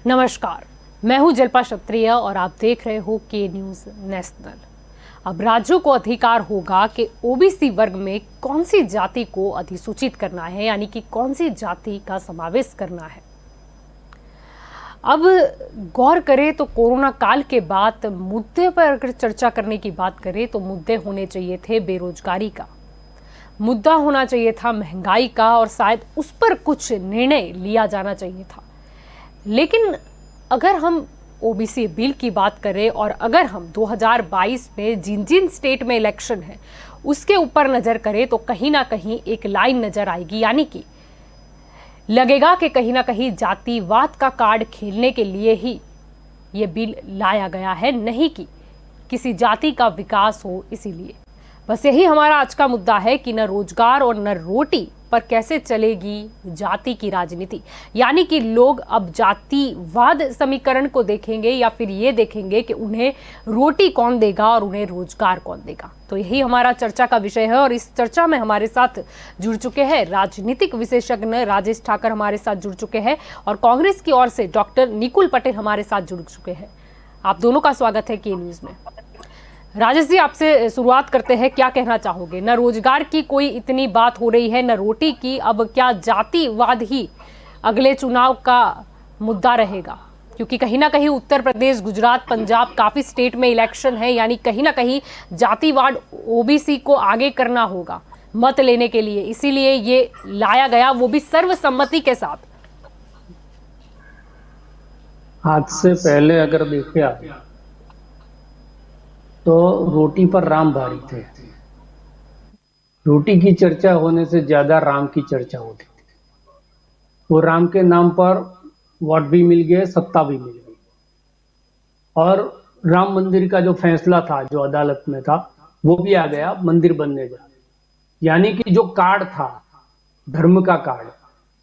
नमस्कार, मैं हूं जल्पा क्षत्रिय और आप देख रहे हो के न्यूज नेशनल। अब राज्यों को अधिकार होगा कि ओबीसी वर्ग में कौन सी जाति को अधिसूचित करना है, यानी कि कौन सी जाति का समावेश करना है। अब गौर करें तो कोरोना काल के बाद मुद्दे पर अगर चर्चा करने की बात करें तो मुद्दे होने चाहिए थे बेरोजगारी का, मुद्दा होना चाहिए था महंगाई का, और शायद उस पर कुछ निर्णय लिया जाना चाहिए था। लेकिन अगर हम ओबीसी बिल की बात करें और अगर हम 2022 में जिन जिन स्टेट में इलेक्शन है उसके ऊपर नजर करें तो कहीं ना कहीं एक लाइन नजर आएगी, यानी कि लगेगा कि कहीं ना कहीं जातिवाद का कार्ड खेलने के लिए ही ये बिल लाया गया है, नहीं कि किसी जाति का विकास हो। इसीलिए बस यही हमारा आज का मुद्दा है कि न रोजगार और न रोटी पर कैसे चलेगी जाति की राजनीति, यानी कि लोग अब जातिवाद समीकरण को देखेंगे या फिर ये देखेंगे कि उन्हें रोटी कौन देगा और उन्हें रोजगार कौन देगा। तो यही हमारा चर्चा का विषय है और इस चर्चा में हमारे साथ जुड़ चुके हैं राजनीतिक विशेषज्ञ राजेश ठाकर हमारे साथ जुड़ चुके हैं और कांग्रेस की ओर से डॉक्टर निकुल पटेल हमारे साथ जुड़ चुके हैं। आप दोनों का स्वागत है के न्यूज में। राजेश जी, आपसे शुरुआत करते हैं, क्या कहना चाहोगे? न रोजगार की कोई इतनी बात हो रही है न रोटी की, अब क्या जातिवाद ही अगले चुनाव का मुद्दा रहेगा? क्योंकि कहीं ना कहीं उत्तर प्रदेश, गुजरात, पंजाब, काफी स्टेट में इलेक्शन है, यानी कहीं ना कहीं जातिवाद ओबीसी को आगे करना होगा मत लेने के लिए, इसीलिए ये लाया गया, वो भी सर्वसम्मति के साथ। आज से पहले अगर देखे आप तो रोटी पर राम भारी थे। रोटी की चर्चा होने से ज्यादा राम की चर्चा होती थी। वो राम के नाम पर वोट भी मिल गए, सत्ता भी मिल गई। और राम मंदिर का जो फैसला था, जो अदालत में था, वो भी आ गया, मंदिर बनने जा। यानी कि जो कार्ड था, धर्म का कार्ड,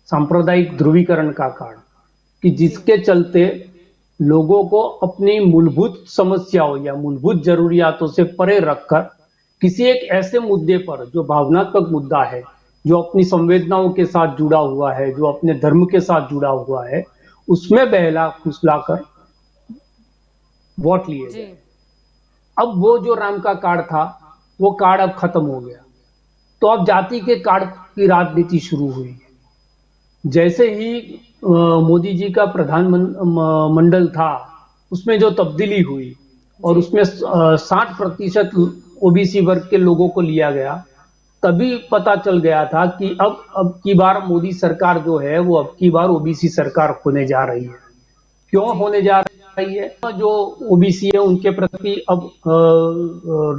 सांप्रदायिक ध्रुवीकरण का कार्ड, कि जिसके चलते लोगों को अपनी मूलभूत समस्याओं या मूलभूत जरूरियातों से परे रखकर किसी एक ऐसे मुद्दे पर जो भावनात्मक मुद्दा है, जो अपनी संवेदनाओं के साथ जुड़ा हुआ है, जो अपने धर्म के साथ जुड़ा हुआ है, उसमें बहला फुसलाकर वोट लिए गए। अब वो जो राम का कार्ड था, वो कार्ड अब खत्म हो गया, तो अब जाति के कार्ड की राजनीति शुरू हुई है। जैसे ही मोदी जी का प्रधानमंडल था, उसमें जो तब्दीली हुई और उसमें 60% ओबीसी वर्ग के लोगों को लिया गया, तभी पता चल गया था कि अब की बार मोदी सरकार जो है वो अब की बार ओबीसी सरकार होने जा रही है। क्यों होने जा रही है? जो ओबीसी है उनके प्रति अब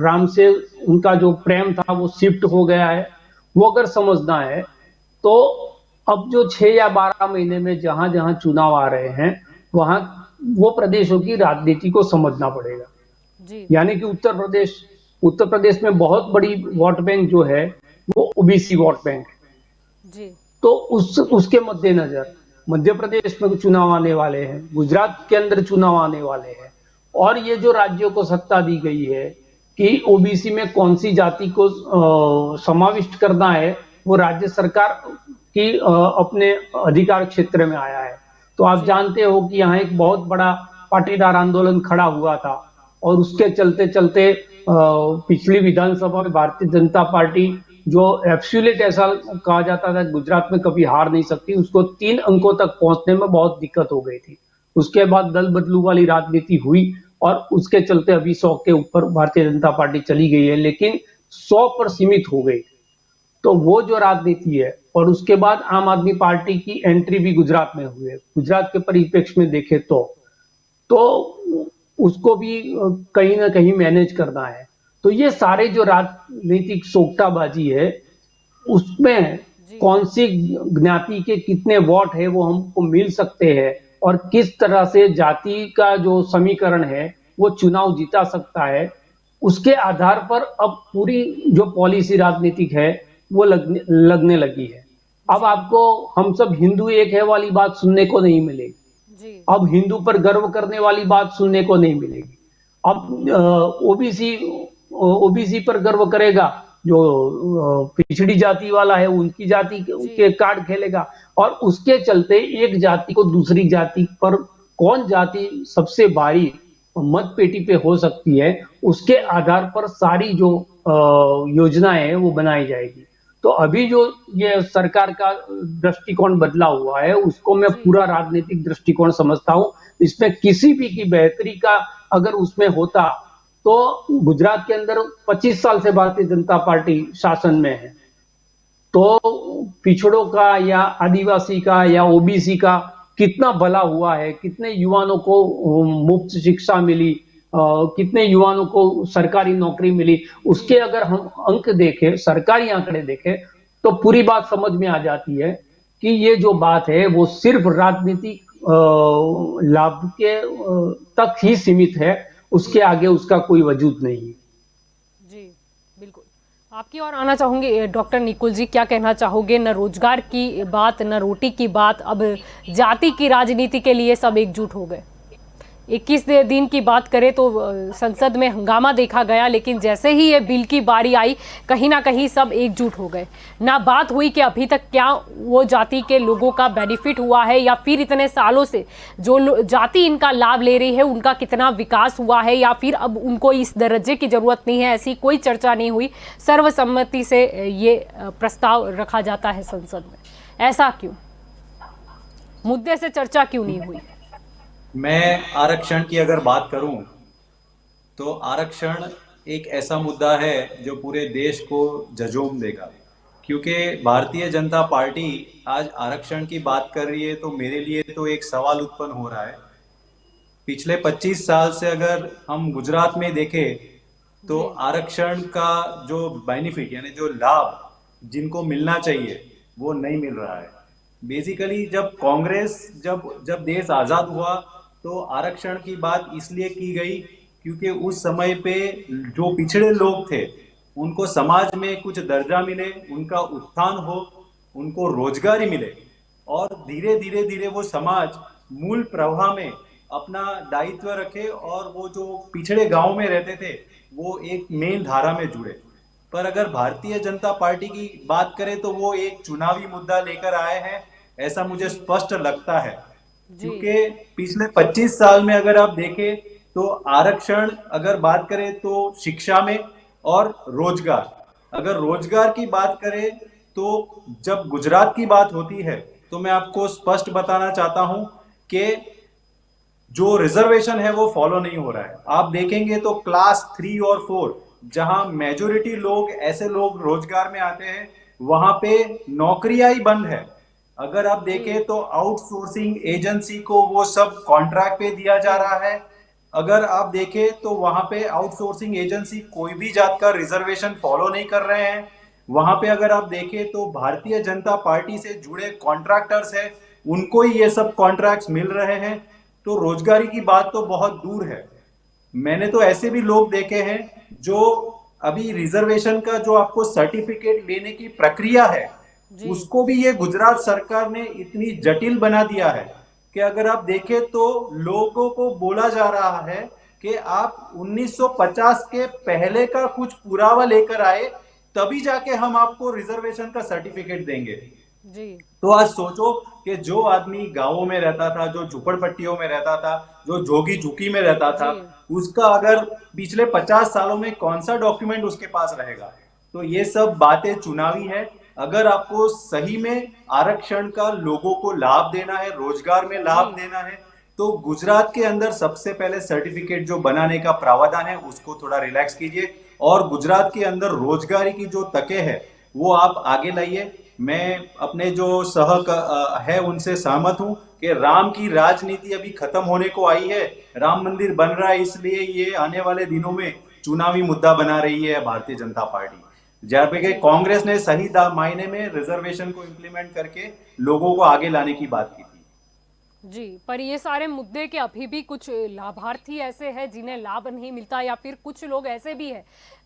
राम से उनका जो प्रेम था वो शिफ्ट हो गया है। वो अगर समझना है तो अब जो 6 या 12 महीने में जहां जहां चुनाव आ रहे हैं, वहां वो प्रदेशों की राजनीति को समझना पड़ेगा जी। यानी कि उत्तर प्रदेश में बहुत बड़ी वोट बैंक जो है वो ओबीसी वोट बैंक है जी। तो उसके मद्देनजर मध्य प्रदेश में चुनाव आने वाले हैं, गुजरात के अंदर चुनाव आने वाले हैं, और ये जो राज्यों को सत्ता दी गई है कि ओबीसी में कौन सी जाति को समाविष्ट करना है, वो राज्य सरकार की अपने अधिकार क्षेत्र में आया है। तो आप जानते हो कि यहाँ एक बहुत बड़ा पाटीदार आंदोलन खड़ा हुआ था और उसके चलते चलते पिछली विधानसभा में भारतीय जनता पार्टी, जो एब्सोल्यूट ऐसा कहा जाता था गुजरात में कभी हार नहीं सकती, उसको 3 अंकों तक पहुंचने में बहुत दिक्कत हो गई थी। उसके बाद दल बदलू वाली राजनीति हुई और उसके चलते अभी 100 के ऊपर भारतीय जनता पार्टी चली गई है, लेकिन 100 पर सीमित हो गई। तो वो जो राजनीति है, और उसके बाद आम आदमी पार्टी की एंट्री भी गुजरात में हुई है। गुजरात के परिप्रेक्ष्य में देखे तो उसको भी कहीं ना कहीं मैनेज करना है। तो ये सारे जो राजनीतिक सोगटाबाजी है, उसमें कौन सी ज्ञाति के कितने वोट है वो हमको मिल सकते हैं, और किस तरह से जाति का जो समीकरण है वो चुनाव जीता सकता है, उसके आधार पर अब पूरी जो पॉलिसी राजनीतिक है वो लगने लगी है। अब आपको हम सब हिंदू एक है वाली बात सुनने को नहीं मिलेगी, अब हिंदू पर गर्व करने वाली बात सुनने को नहीं मिलेगी। अब ओबीसी पर गर्व करेगा जो पिछड़ी जाति वाला है, उनकी जाति के कार्ड खेलेगा, और उसके चलते एक जाति को दूसरी जाति पर कौन जाति सबसे भारी मत पेटी पे हो सकती है, उसके आधार पर सारी जो योजनाएं हैं वो बनाई जाएगी। तो अभी जो ये सरकार का दृष्टिकोण बदला हुआ है, उसको मैं जी पूरा राजनीतिक दृष्टिकोण समझता हूँ। इसमें किसी भी की बेहतरी का अगर उसमें होता, तो गुजरात के अंदर 25 साल से भारतीय जनता पार्टी शासन में है, तो पिछड़ों का या आदिवासी का या ओबीसी का कितना भला हुआ है, कितने युवाओं को मुफ्त शिक्षा मिली, कितने युवाओं को सरकारी नौकरी मिली, उसके अगर हम अंक देखें, सरकारी आंकड़े देखें, तो पूरी बात समझ में आ जाती है कि ये जो बात है वो सिर्फ राजनीतिक लाभ के तक ही सीमित है, उसके आगे उसका कोई वजूद नहीं है। जी बिल्कुल। आपकी ओर आना चाहूंगे डॉक्टर निकुल जी, क्या कहना चाहोगे? न रोजगार की बात, न रोटी की बात, अब जाति की राजनीति के लिए सब एकजुट हो गए। 21 दिन की बात करें तो संसद में हंगामा देखा गया, लेकिन जैसे ही ये बिल की बारी आई, कहीं ना कहीं सब एकजुट हो गए। ना बात हुई कि अभी तक क्या वो जाति के लोगों का बेनिफिट हुआ है, या फिर इतने सालों से जो जाति इनका लाभ ले रही है उनका कितना विकास हुआ है, या फिर अब उनको इस दर्जे की जरूरत नहीं है, ऐसी कोई चर्चा नहीं हुई। सर्वसम्मति से ये प्रस्ताव रखा जाता है संसद में। ऐसा क्यों? मुद्दे से चर्चा क्यों नहीं हुई? मैं आरक्षण की अगर बात करूं तो आरक्षण एक ऐसा मुद्दा है जो पूरे देश को झंझोम देगा, क्योंकि भारतीय जनता पार्टी आज आरक्षण की बात कर रही है तो मेरे लिए तो एक सवाल उत्पन्न हो रहा है। पिछले 25 साल से अगर हम गुजरात में देखें तो आरक्षण का जो बेनिफिट यानी जो लाभ जिनको मिलना चाहिए वो नहीं मिल रहा है। बेसिकली जब कांग्रेस जब देश आजाद हुआ तो आरक्षण की बात इसलिए की गई क्योंकि उस समय पे जो पिछड़े लोग थे उनको समाज में कुछ दर्जा मिले, उनका उत्थान हो, उनको रोजगारी मिले और धीरे धीरे धीरे वो समाज मूल प्रवाह में अपना दायित्व रखे और वो जो पिछड़े गांव में रहते थे वो एक मेन धारा में जुड़े। पर अगर भारतीय जनता पार्टी की बात करें तो वो एक चुनावी मुद्दा लेकर आए हैं, ऐसा मुझे स्पष्ट लगता है। क्योंकि पिछले 25 साल में अगर आप देखें तो आरक्षण अगर बात करें तो शिक्षा में और रोजगार, अगर रोजगार की बात करें तो जब गुजरात की बात होती है तो मैं आपको स्पष्ट बताना चाहता हूं कि जो रिजर्वेशन है वो फॉलो नहीं हो रहा है। आप देखेंगे तो क्लास 3 और 4 जहां मेजोरिटी लोग ऐसे लोग रोजगार में आते हैं वहां पे नौकरियां ही बंद है। अगर आप देखें तो आउटसोर्सिंग एजेंसी को वो सब कॉन्ट्रैक्ट पे दिया जा रहा है। अगर आप देखें तो वहां पे आउटसोर्सिंग एजेंसी कोई भी जात का रिजर्वेशन फॉलो नहीं कर रहे हैं। वहां पे अगर आप देखें तो भारतीय जनता पार्टी से जुड़े कॉन्ट्रैक्टर्स हैं, उनको ही ये सब कॉन्ट्रैक्ट्स मिल रहे हैं। तो रोजगारी की बात तो बहुत दूर है। मैंने तो ऐसे भी लोग देखे हैं जो अभी रिजर्वेशन का जो आपको सर्टिफिकेट लेने की प्रक्रिया है उसको भी ये गुजरात सरकार ने इतनी जटिल बना दिया है कि अगर आप देखें तो लोगों को बोला जा रहा है कि आप 1950 के पहले का कुछ पुरावा लेकर आए तभी जाके हम आपको रिजर्वेशन का सर्टिफिकेट देंगे। जी। तो आज सोचो कि जो आदमी गांवों में रहता था, जो झुपड़पट्टियों में रहता था, जो झोगी झुकी में रहता था, उसका अगर पिछले 50 सालों में कौन सा डॉक्यूमेंट उसके पास रहेगा। तो ये सब बातें चुनावी है। अगर आपको सही में आरक्षण का लोगों को लाभ देना है, रोजगार में लाभ देना है, तो गुजरात के अंदर सबसे पहले सर्टिफिकेट जो बनाने का प्रावधान है उसको थोड़ा रिलैक्स कीजिए और गुजरात के अंदर रोजगारी की जो तके है वो आप आगे लाइए। मैं अपने जो है उनसे सहमत हूं कि राम की राजनीति अभी खत्म होने को आई है। राम मंदिर बन रहा है, इसलिए ये आने वाले दिनों में चुनावी मुद्दा बना रही है भारतीय जनता पार्टी, जहाँ पे कांग्रेस ने सही मायने में रिजर्वेशन को इंप्लीमेंट करके लोगों को आगे लाने की बात की थी। जी, पर ये सारे मुद्दे के अभी भी कुछ लाभार्थी ऐसे हैं जिन्हें लाभ नहीं मिलता, या फिर कुछ लोग ऐसे भी हैं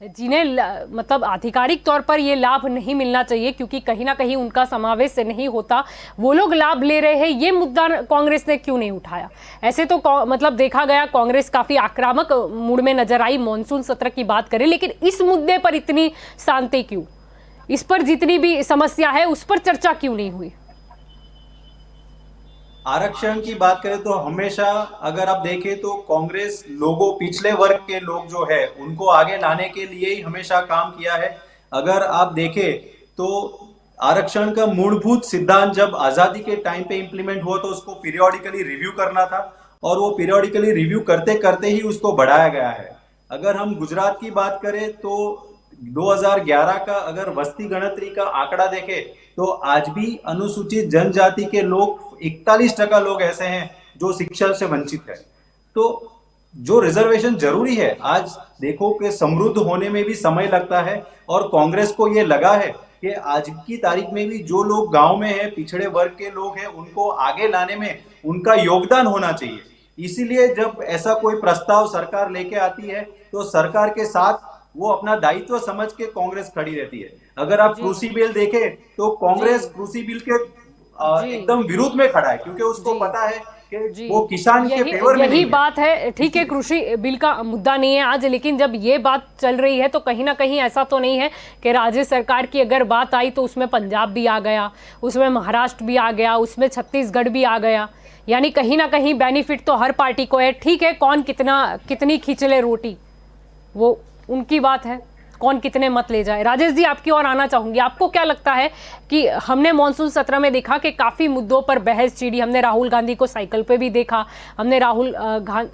जिन्हें मतलब आधिकारिक तौर पर ये लाभ नहीं मिलना चाहिए क्योंकि कहीं ना कहीं उनका समावेश नहीं होता, वो लोग लाभ ले रहे हैं। ये मुद्दा कांग्रेस ने क्यों नहीं उठाया? ऐसे तो मतलब देखा गया कांग्रेस काफी आक्रामक मूड में नजर आई मॉनसून सत्र की बात करें, लेकिन इस मुद्दे पर इतनी शांति क्यों? इस पर जितनी भी समस्या है उस पर चर्चा क्यों नहीं हुई? आरक्षण की बात करें तो हमेशा अगर आप देखें तो कांग्रेस लोगों पिछले वर्ग के लोग जो है उनको आगे लाने के लिए ही हमेशा काम किया है। अगर आप देखें तो आरक्षण का मूलभूत सिद्धांत जब आजादी के टाइम पे इंप्लीमेंट हुआ तो उसको पीरियोडिकली रिव्यू करना था और वो पीरियोडिकली रिव्यू करते करते ही उसको बढ़ाया गया है। अगर हम गुजरात की बात करें तो 2011 का अगर वस्ती गणतरी का आंकड़ा देखें तो आज भी अनुसूचित जनजाति के लोग 41% लोग ऐसे हैं जो शिक्षा से वंचित है। तो जो रिजर्वेशन जरूरी है, आज देखो कि समृद्ध होने में भी समय लगता है और कांग्रेस को ये लगा है कि आज की तारीख में भी जो लोग गांव में हैं, पिछड़े वर्ग के लोग हैं, उनको आगे लाने में उनका योगदान होना चाहिए। इसीलिए जब ऐसा कोई प्रस्ताव सरकार लेके आती है तो सरकार के साथ वो अपना दायित्व समझ के कांग्रेस खड़ी रहती है। अगर आप जी कृषि बिल देखें तो कांग्रेस जी कृषि बिल के जी एकदम विरोध में खड़ा है क्योंकि उसको जी पता है कि जी, वो किसान के यही फेवर में यही नहीं है। बात है। ठीक है, कृषि बिल का मुद्दा नहीं है आज, लेकिन जब ये बात चल रही है तो कहीं ना कहीं ऐसा तो नहीं है कि राज्य सरकार की अगर बात आई तो उसमें पंजाब भी आ गया, उसमें महाराष्ट्र भी आ गया, उसमें छत्तीसगढ़ भी आ गया। यानी कहीं ना कहीं बेनिफिट तो हर पार्टी को है। ठीक है, कौन कितनी खींच ले रोटी, वो उनकी बात है, कौन कितने मत ले जाए। राजेश जी, आपकी ओर आना चाहूंगी। आपको क्या लगता है कि हमने मॉनसून सत्र में देखा कि काफ़ी मुद्दों पर बहस छिड़ी। हमने राहुल गांधी को साइकिल पे भी देखा, हमने राहुल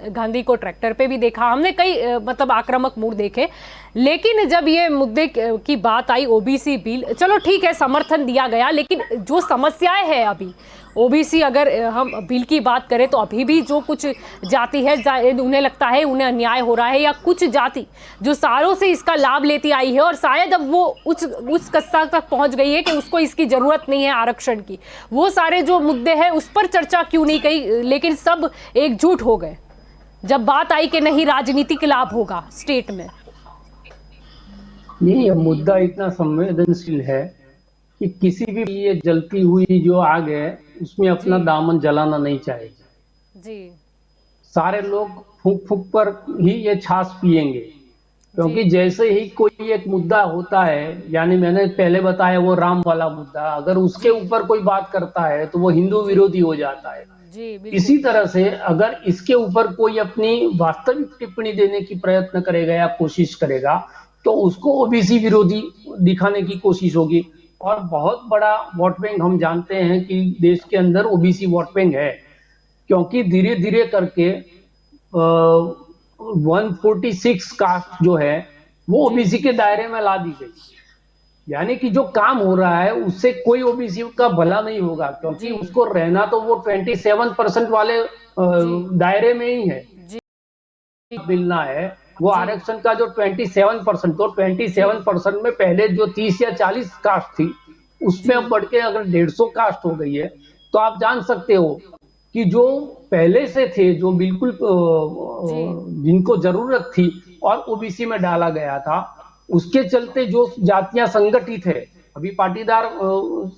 गांधी को ट्रैक्टर पे भी देखा, हमने कई मतलब आक्रामक मूड देखे। लेकिन जब ये मुद्दे की बात आई ओबीसी बिल, चलो ठीक है, समर्थन दिया गया, लेकिन जो समस्याएं हैं अभी ओबीसी, अगर हम बिल की बात करें तो अभी भी जो कुछ जाति है उन्हें लगता है उन्हें अन्याय हो रहा है, या कुछ जाति जो सालों से इसका लाभ लेती आई है और शायद अब वो उस कस्ता तक पहुंच गई है कि उसको इसकी जरूरत नहीं है आरक्षण की। वो सारे जो मुद्दे हैं उस पर चर्चा क्यों नहीं की, लेकिन सब एकजुट हो गए जब बात आई कि नहीं राजनीतिक लाभ होगा स्टेट में। ये मुद्दा इतना संवेदनशील है कि किसी भी ये जलती हुई जो आग है उसमें अपना जी दामन जलाना नहीं चाहिए। जी सारे लोग फूंक फूंक पर ही ये छाछ पिएंगे, क्योंकि जी जैसे ही कोई एक मुद्दा होता है, यानी मैंने पहले बताया वो राम वाला मुद्दा, अगर उसके जी ऊपर कोई बात करता है तो वो हिंदू जी विरोधी हो जाता है। जी इसी बिल्कुल। तरह से अगर इसके ऊपर कोई अपनी वास्तविक टिप्पणी देने की प्रयत्न करेगा या कोशिश करेगा तो उसको ओबीसी विरोधी दिखाने की कोशिश होगी। और बहुत बड़ा वोट बैंक हम जानते हैं कि देश के अंदर ओबीसी वोट बैंक है, क्योंकि धीरे धीरे करके 146 कास्ट जो है वो जी ओबीसी के दायरे में ला दी गई। यानी कि जो काम हो रहा है उससे कोई ओबीसी का भला नहीं होगा, क्योंकि जी उसको रहना तो वो 27% वाले जी दायरे में ही है। जी मिलना है वो जी आरक्षण का जो 27%, तो जी 27% में पहले जो 30 या 40 कास्ट थी उसमें जी अब बढ़ के अगर 150 कास्ट हो गई है, तो आप जान सकते हो कि जो पहले से थे, जो बिल्कुल जी जिनको जरूरत थी और ओबीसी में डाला गया था, उसके चलते जो जातियां संगठित है, अभी पाटीदार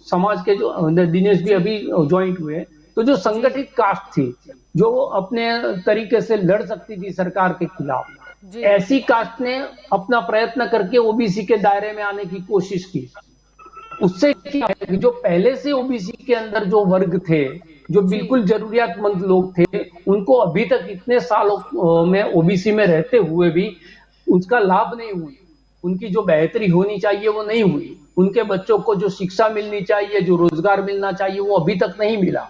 समाज के जो दिनेश भी जी अभी ज्वाइंट हुए, तो जो जी संगठित कास्ट थी जो अपने तरीके से लड़ सकती थी सरकार के खिलाफ, जी ऐसी कास्ट ने अपना प्रयत्न करके ओबीसी के दायरे में आने की कोशिश की। उससे क्या है कि जो पहले से ओबीसी के अंदर जो वर्ग थे, जो जी बिल्कुल जरूरियातमंद लोग थे, उनको अभी तक इतने सालों में ओबीसी में रहते हुए भी उसका लाभ नहीं हुआ। उनकी जो बेहतरी होनी चाहिए वो नहीं हुई। उनके बच्चों को जो शिक्षा मिलनी चाहिए, जो रोजगार मिलना चाहिए, वो अभी तक नहीं मिला।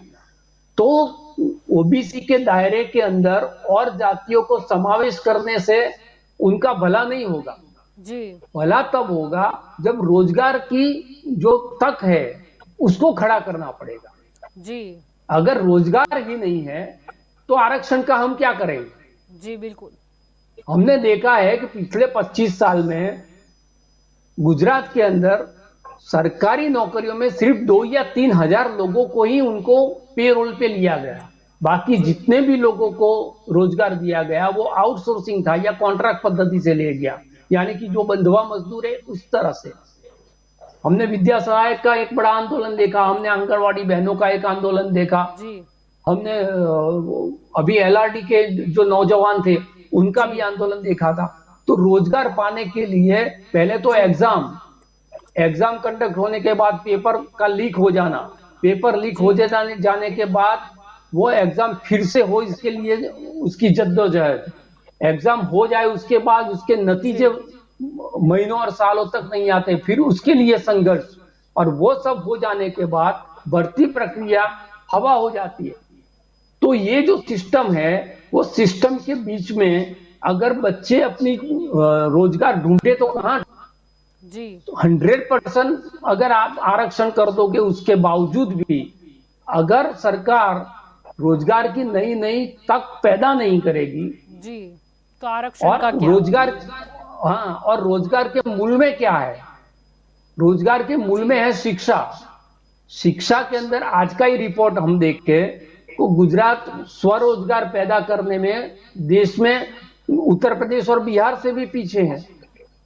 तो ओबीसी के दायरे के अंदर और जातियों को समावेश करने से उनका भला नहीं होगा। जी भला तब होगा जब रोजगार की जो तक है उसको खड़ा करना पड़ेगा। जी अगर रोजगार ही नहीं है तो आरक्षण का हम क्या करेंगे? जी बिल्कुल। हमने देखा है कि पिछले 25 साल में गुजरात के अंदर सरकारी नौकरियों में सिर्फ 2 या 3 हजार लोगों को ही उनको पेरोल पे लिया गया। बाकी जी जितने भी लोगों को रोजगार दिया गया वो आउटसोर्सिंग था या कॉन्ट्रैक्ट पद्धति से लिया गया, यानी कि जो बंधुआ मजदूर है उस तरह से। हमने विद्या सहायक का एक बड़ा आंदोलन देखा, हमने आंगनवाड़ी बहनों का एक आंदोलन देखा, जी हमने अभी एलआरडी के जो नौजवान थे उनका जी भी आंदोलन देखा था। तो रोजगार पाने के लिए पहले तो जी एग्जाम कंडक्ट होने के बाद पेपर का लीक हो जाना, पेपर लीक जी हो जाने के बाद वो एग्जाम फिर से हो, इसके लिए उसकी जद्दोजहद, एग्जाम हो जाए उसके बाद उसके नतीजे महीनों और सालों तक नहीं आते, फिर उसके लिए संघर्ष, और वो सब हो जाने के बाद भर्ती प्रक्रिया हवा हो जाती है। तो ये जो सिस्टम है, वो सिस्टम के बीच में अगर बच्चे अपनी रोजगार ढूंढे तो कहाँ? जी 100% अगर आप आरक्षण कर दोगे, उसके बावजूद भी अगर सरकार रोजगार की नई नई तक पैदा नहीं करेगी, जी, तो आरक्षण और का क्या? रोजगार, हाँ, और रोजगार के मूल में क्या है? रोजगार के मूल में है शिक्षा। शिक्षा के अंदर आज का ही रिपोर्ट हम देख के, तो गुजरात स्वरोजगार पैदा करने में देश में उत्तर प्रदेश और बिहार से भी पीछे है।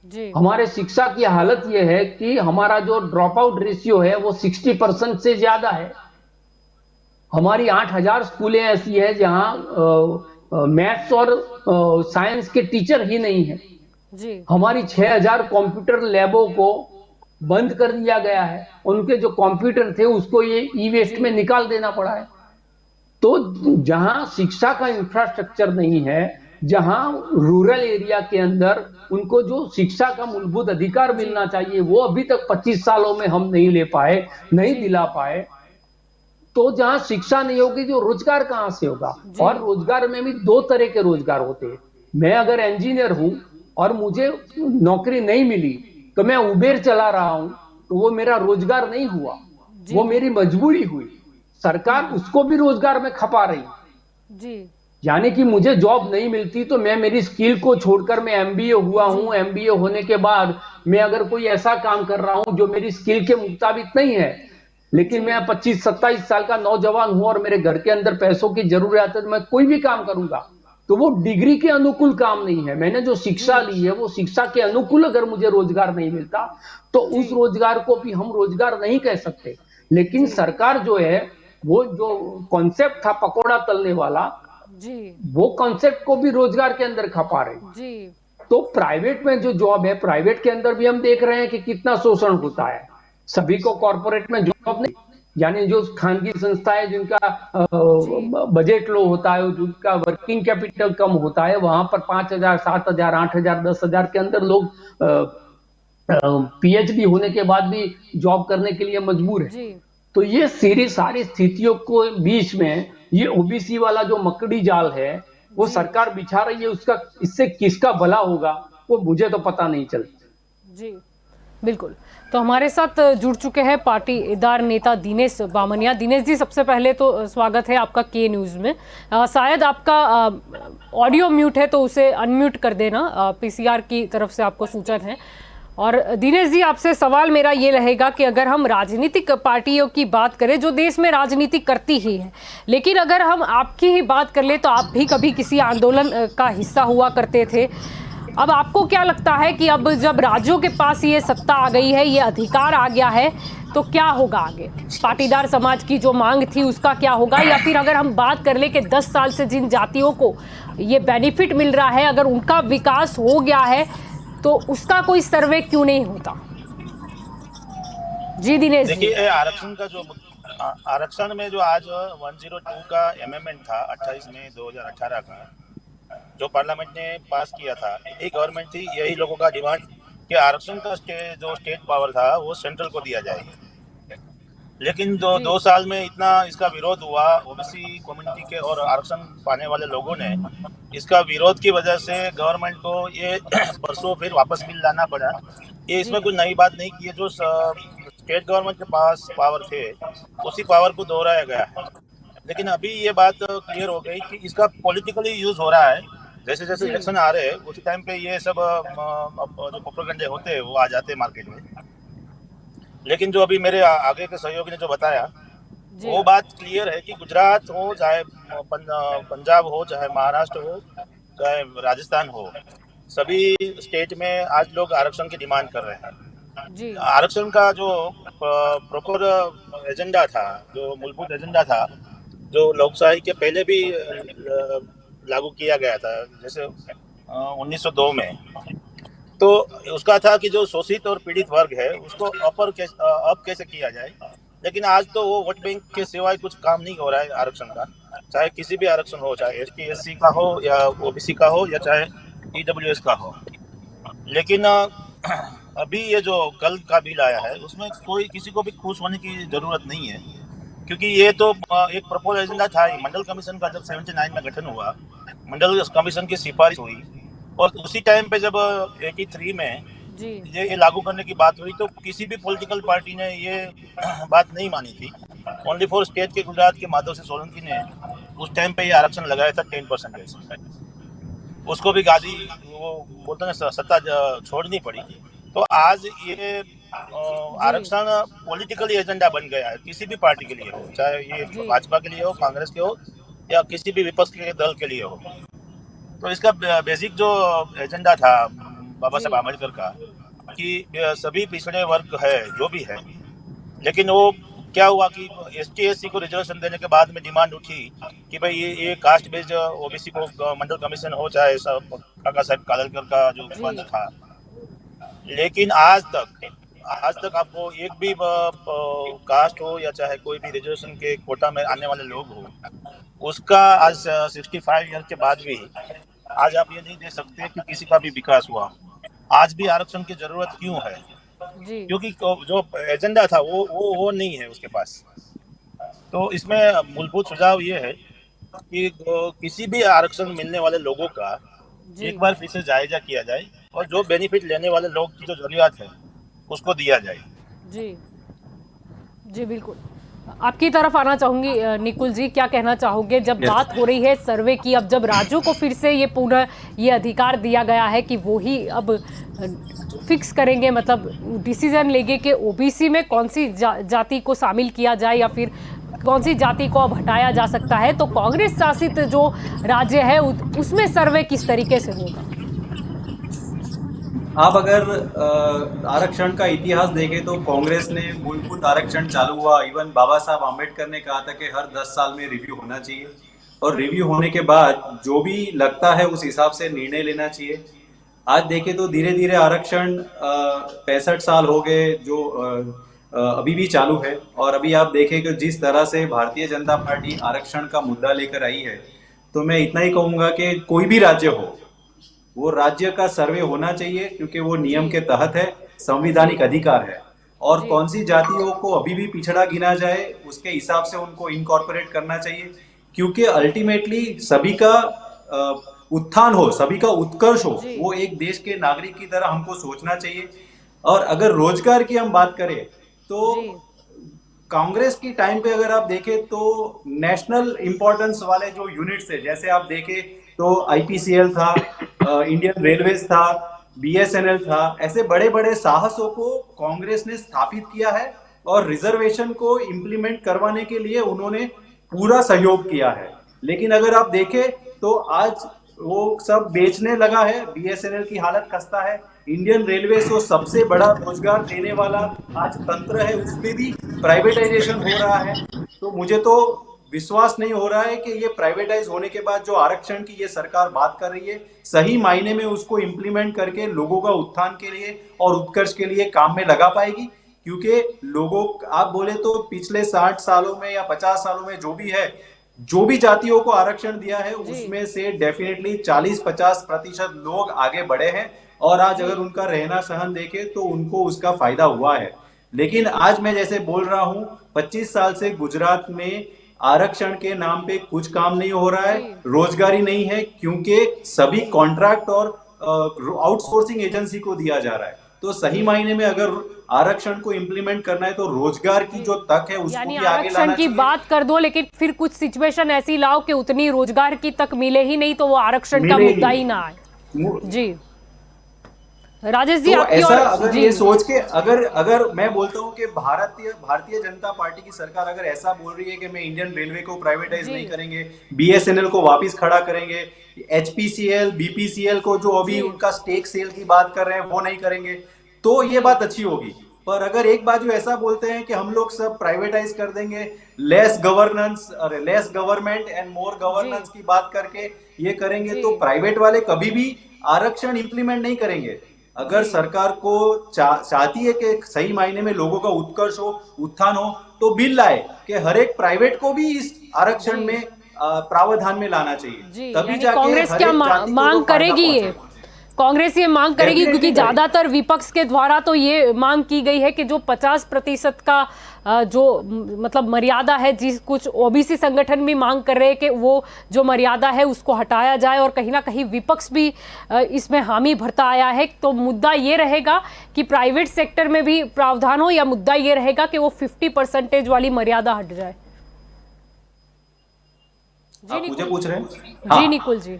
जी हमारे शिक्षा की हालत यह है कि हमारा जो ड्रॉप आउट रेशियो है वो 60% से ज्यादा है। हमारी 8,000 स्कूलें ऐसी है जहां मैथ्स और साइंस के टीचर ही नहीं है। जी हमारी 6,000 कंप्यूटर लैबों को बंद कर दिया गया है, उनके जो कंप्यूटर थे उसको ये ई वेस्ट में निकाल देना पड़ा है। तो जहां शिक्षा का इंफ्रास्ट्रक्चर नहीं है, जहां रूरल एरिया के अंदर उनको जो शिक्षा का मूलभूत अधिकार मिलना चाहिए वो अभी तक 25 सालों में हम नहीं ले पाए, नहीं जी दिला पाए, तो जहां शिक्षा नहीं होगी जो रोजगार कहां से होगा? जी और रोजगार में भी दो तरह के रोजगार होते हैं। मैं अगर इंजीनियर हूं और मुझे नौकरी नहीं मिली तो मैं उबेर चला रहा हूं, तो वो मेरा रोजगार नहीं हुआ, जी वो मेरी मजबूरी हुई। सरकार उसको भी रोजगार में खपा रही, जी यानी कि मुझे जॉब नहीं मिलती तो मैं मेरी स्किल को छोड़कर, मैं एमबीए हुआ जी हूं, एमबीए होने के बाद मैं अगर कोई ऐसा काम कर रहा हूं जो मेरी स्किल के मुताबिक नहीं है, लेकिन जी मैं 25-27 साल का नौजवान हूं और मेरे घर के अंदर पैसों की जरूरत है, तो मैं कोई भी काम करूंगा, तो वो डिग्री के अनुकूल काम नहीं है। मैंने जो शिक्षा जी ली है वो शिक्षा के अनुकूल अगर मुझे रोजगार नहीं मिलता तो जी उस रोजगार को भी हम रोजगार नहीं कह सकते। लेकिन जी सरकार जो है, वो जो कॉन्सेप्ट था पकोड़ा तलने वाला, जी वो कॉन्सेप्ट को भी रोजगार के अंदर खपा रहे। जी तो प्राइवेट में जो जॉब है, प्राइवेट के अंदर भी हम देख रहे हैं कि कितना शोषण होता है। सभी को कॉर्पोरेट में जॉब नहीं, यानी जो खानगी संस्थाएं जिनका जी बजट लो होता है, जिनका वर्किंग कैपिटल कम होता है, वहां पर 5,000, 7,000, 8,000, 10,000 के अंदर लोग पीएचडी होने के बाद भी जॉब करने के लिए मजबूर है। जी तो ये सारी स्थितियों को बीच में ये ओबीसी वाला जो मकड़ी जाल है वो जी सरकार बिछा रही है, उसका इससे किसका भला होगा वो मुझे तो पता नहीं चलता। जी बिल्कुल। तो हमारे साथ जुड़ चुके हैं पाटीदार नेता दिनेश बामनिया। दिनेश जी, सबसे पहले तो स्वागत है आपका के न्यूज़ में। शायद आपका ऑडियो म्यूट है तो उसे अनम्यूट कर देना, पीसीआर की तरफ से आपको सूचना है। और दिनेश जी, आपसे सवाल मेरा ये रहेगा कि अगर हम राजनीतिक पार्टियों की बात करें जो देश में राजनीति करती ही है, लेकिन अगर हम आपकी ही बात कर ले तो आप भी कभी किसी आंदोलन का हिस्सा हुआ करते थे। अब आपको क्या लगता है कि अब जब राज्यों के पास ये सत्ता आ गई है, ये अधिकार आ गया है, तो क्या होगा आगे? पाटीदार समाज की जो मांग थी उसका क्या होगा? या फिर अगर हम बात कर ले कि 10 साल से जिन जातियों को ये बेनिफिट मिल रहा है, अगर उनका विकास हो गया है तो उसका कोई सर्वे क्यों नहीं होता? जी दिनेश जी। देखिए, आरक्षण में जो आज 102 का अमेंडमेंट था 28 मई 2018 का, जो पार्लियामेंट ने पास किया था, यही गवर्नमेंट थी, यही लोगों का डिमांड कि आरक्षण का जो स्टेट पावर था वो सेंट्रल को दिया जाए। लेकिन जो 2 साल में इतना इसका विरोध हुआ, ओबीसी कम्युनिटी के और आरक्षण पाने वाले लोगों ने इसका विरोध की वजह से गवर्नमेंट को ये परसों फिर वापस बिल लाना पड़ा। ये इसमें कोई नई बात नहीं की है, जो स्टेट गवर्नमेंट के पास पावर थे उसी पावर को दोहराया गया है। लेकिन अभी ये बात क्लियर हो गई कि इसका पॉलिटिकली यूज हो रहा है। जैसे जैसे इलेक्शन आ रहे हैं उसी टाइम पे ये सब जो प्रोपेगेंडे होते हैं वो आ जाते हैं मार्केट में। लेकिन जो अभी मेरे आगे के सहयोगी ने जो बताया वो बात क्लियर है कि गुजरात हो, चाहे पंजाब हो, चाहे महाराष्ट्र हो, चाहे राजस्थान हो, सभी स्टेट में आज लोग आरक्षण की डिमांड कर रहे हैं। जी आरक्षण का जो प्रॉपर एजेंडा था, जो मूलभूत एजेंडा था, जो लोकशाही के पहले भी लागू किया गया था, जैसे 1902 में, तो उसका था कि जो शोषित और पीड़ित वर्ग है उसको अप कैसे किया जाए। लेकिन आज तो वो वोट बैंक के सिवाय कुछ काम नहीं हो रहा है आरक्षण का, चाहे किसी भी आरक्षण हो, चाहे एसटी एससी का हो या ओबीसी का हो या चाहे ईडब्ल्यूएस का हो। लेकिन अभी ये जो कल का बिल आया है उसमें कोई किसी को भी खुश होने की जरूरत नहीं है, क्योंकि ये तो एक प्रपोज एजेंडा था ही। मंडल कमीशन का जब 79 में गठन हुआ, मंडल कमीशन की सिफारिश हुई और उसी टाइम पे जब 83 में जी ये लागू करने की बात हुई तो किसी भी पॉलिटिकल पार्टी ने ये बात नहीं मानी थी। ओनली फॉर स्टेट के गुजरात के माधव सिंह सोलंकी ने उस टाइम पे ये आरक्षण लगाया था 10%। उसको भी गादी वो बोलते हैं सत्ता छोड़नी पड़ी। तो आज ये आरक्षण पॉलिटिकली एजेंडा बन गया है, किसी भी पार्टी के लिए हो, चाहे ये जी भाजपा के लिए हो, कांग्रेस के हो या किसी भी विपक्ष के दल के लिए हो। तो इसका बेसिक जो एजेंडा था बाबा साहब आम्बेडकर का कि सभी पिछड़े वर्ग है जो भी है, लेकिन वो क्या हुआ कि एसटी एससी को रिजर्वेशन देने के बाद में डिमांड उठी कि भाई ये कास्ट बेस्ड ओबीसी को मंडल कमीशन हो, चाहे काका साहब कालेलकर का जो फंड था। लेकिन आज तक आपको एक भी कास्ट हो या चाहे कोई भी रिजर्वेशन के कोटा में आने वाले लोग हो, उसका आज 65 ईयर के बाद भी आज आप ये नहीं दे सकते कि किसी का भी विकास हुआ। आज भी आरक्षण की जरूरत क्यों है? जी क्योंकि जो एजेंडा था वो नहीं है उसके पास। तो इसमें मूलभूत सुझाव ये है कि किसी भी आरक्षण मिलने वाले लोगों का जी एक बार फिर से जायजा किया जाए और जो बेनिफिट लेने वाले लोग की जो जरूरत है उसको दिया जाए। जी जी बिल्कुल। आपकी तरफ आना चाहूंगी निकुल जी, क्या कहना चाहोगे जब Yes. बात हो रही है सर्वे की, अब जब राज्यों को फिर से ये पूर्ण ये अधिकार दिया गया है कि वो ही अब फिक्स करेंगे, मतलब डिसीजन लेंगे कि ओबीसी में कौन सी जाति को शामिल किया जाए या फिर कौन सी जाति को अब हटाया जा सकता है, तो कांग्रेस शासित जो राज्य है उसमें सर्वे किस तरीके से होगा? आप अगर आरक्षण का इतिहास देखें तो कांग्रेस ने मूलभूत आरक्षण चालू हुआ, इवन बाबा साहब आम्बेडकर ने कहा था कि हर 10 साल में रिव्यू होना चाहिए और रिव्यू होने के बाद जो भी लगता है उस हिसाब से निर्णय लेना चाहिए। आज देखें तो धीरे धीरे आरक्षण 65 साल हो गए जो अभी भी चालू है। और अभी आप देखें कि जिस तरह से भारतीय जनता पार्टी आरक्षण का मुद्दा लेकर आई है, तो मैं इतना ही कहूंगा कि कोई भी राज्य हो, वो राज्य का सर्वे होना चाहिए क्योंकि वो नियम के तहत है, संवैधानिक अधिकार है। और जी। कौन सी जातियों को अभी भी पिछड़ा गिना जाए उसके हिसाब से उनको इनकॉर्पोरेट करना चाहिए, क्योंकि अल्टीमेटली सभी का उत्थान हो, सभी का उत्कर्ष हो, जी। वो एक देश के नागरिक की तरह हमको सोचना चाहिए। और अगर रोजगार की हम बात करें तो जी कांग्रेस की टाइम पे अगर आप देखें तो नेशनल इंपॉर्टेंस वाले जो यूनिट्स है, जैसे आप देखें तो आईपीसीएल था, इंडियन रेलवेज था, बीएसएनएल था, ऐसे बड़े बड़े साहसों को कांग्रेस ने स्थापित किया है और रिजर्वेशन को इंप्लीमेंट करवाने के लिए उन्होंने पूरा सहयोग किया है। लेकिन अगर आप देखें तो आज वो सब बेचने लगा है, बीएसएनएल की हालत खस्ता है, इंडियन रेलवे जो सबसे बड़ा रोजगार देने वाला आज तंत्र है उसमें भी प्राइवेटाइजेशन हो रहा है। तो मुझे तो विश्वास नहीं हो रहा है कि ये प्राइवेटाइज होने के बाद जो आरक्षण की ये सरकार बात कर रही है, सही मायने में उसको इंप्लीमेंट करके लोगों का उत्थान के लिए और उत्कर्ष के लिए काम में लगा पाएगी। क्योंकि लोगों, आप बोले तो पिछले 60 सालों में या 50 सालों में जो भी जातियों को आरक्षण दिया है उसमें से डेफिनेटली 40-50% लोग आगे बढ़े हैं और आज अगर उनका रहना सहन देखे तो उनको उसका फायदा हुआ है। लेकिन आज मैं जैसे बोल रहा हूं 25 साल से गुजरात में आरक्षण के नाम पे कुछ काम नहीं हो रहा है, रोजगारी नहीं है, क्योंकि सभी कॉन्ट्रैक्ट और आउटसोर्सिंग एजेंसी को दिया जा रहा है। तो सही मायने में अगर आरक्षण को इंप्लीमेंट करना है तो रोजगार की जो तक है उसको यानी भी आगे लाना आरक्षण की बात कर दो, लेकिन फिर कुछ सिचुएशन ऐसी लाओ कि उतनी रोजगार की तक मिले ही नहीं तो वो आरक्षण का मुद्दा ही ना आए। जी राजेश जी, तो आपकी ऐसा और अगर ये सोच के अगर मैं बोलता हूँ कि भारतीय जनता पार्टी की सरकार अगर ऐसा बोल रही है कि मैं इंडियन रेलवे को प्राइवेटाइज नहीं करेंगे, बीएसएनएल को वापस खड़ा करेंगे, एचपीसीएल बीपीसीएल को जो अभी उनका स्टेक सेल की बात कर रहे हैं वो नहीं करेंगे, तो ये बात अच्छी होगी। पर अगर एक बाजू ऐसा बोलते हैं कि हम लोग सब प्राइवेटाइज कर देंगे, less government and more governance की बात करके ये करेंगे, तो प्राइवेट वाले कभी भी आरक्षण इंप्लीमेंट नहीं करेंगे। अगर सरकार को चाहती है कि सही मायने में लोगों का उत्कर्ष हो, उत्थान हो, तो बिल लाए कि हर एक प्राइवेट को भी इस आरक्षण में प्रावधान में लाना चाहिए, जी, तभी यानी जाके कांग्रेस हर क्या एक जाति को मांग तो फायदा करेगी ये? पहुंचेगा। कांग्रेस ये मांग करेगी Definitely क्योंकि करेगी। ज्यादातर विपक्ष के द्वारा तो ये मांग की गई है कि जो 50% का जो मतलब मर्यादा है, जिस कुछ ओबीसी संगठन भी मांग कर रहे हैं कि वो जो मर्यादा है उसको हटाया जाए, और कहीं ना कहीं विपक्ष भी इसमें हामी भरता आया है। तो मुद्दा ये रहेगा कि प्राइवेट सेक्टर में भी प्रावधान हो, या मुद्दा ये रहेगा कि वो 50% वाली मर्यादा हट जाए? आप मुझे पूछ रहे हैं? जी हाँ। निकुल जी।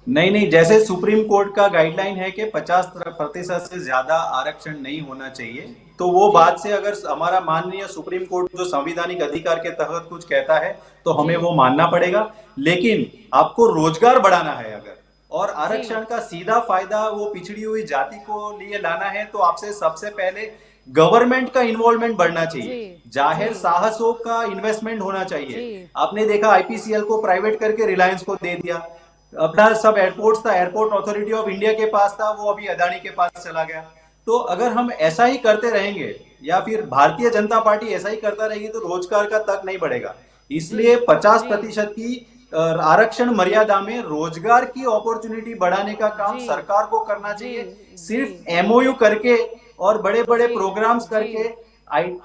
नहीं, जैसे सुप्रीम कोर्ट का गाइडलाइन है कि 50% से ज्यादा आरक्षण नहीं होना चाहिए, तो वो बात से अगर हमारा माननीय सुप्रीम कोर्ट जो संवैधानिक अधिकार के तहत कुछ कहता है तो हमें वो मानना पड़ेगा। लेकिन आपको रोजगार बढ़ाना है अगर, और आरक्षण का सीधा फायदा वो पिछड़ी हुई जाति को लिए लाना है, तो आपसे सबसे पहले गवर्नमेंट का इन्वॉल्वमेंट बढ़ना चाहिए, जाहिर साहसों का इन्वेस्टमेंट होना चाहिए। आपने देखा आईपीसीएल को प्राइवेट करके रिलायंस को दे दिया, अपना सब एयरपोर्ट्स था, एयरपोर्ट अथॉरिटी ऑफ इंडिया के पास था, वो अभी अदानी के पास चला गया। तो अगर हम ऐसा ही करते रहेंगे या फिर भारतीय जनता पार्टी ऐसा ही करता रहेगी तो रोजगार का तक नहीं बढ़ेगा। इसलिए 50% की आरक्षण मर्यादा में रोजगार की अपॉर्चुनिटी बढ़ाने का काम सरकार को करना चाहिए। सिर्फ एमओयू करके और बड़े बड़े प्रोग्राम्स करके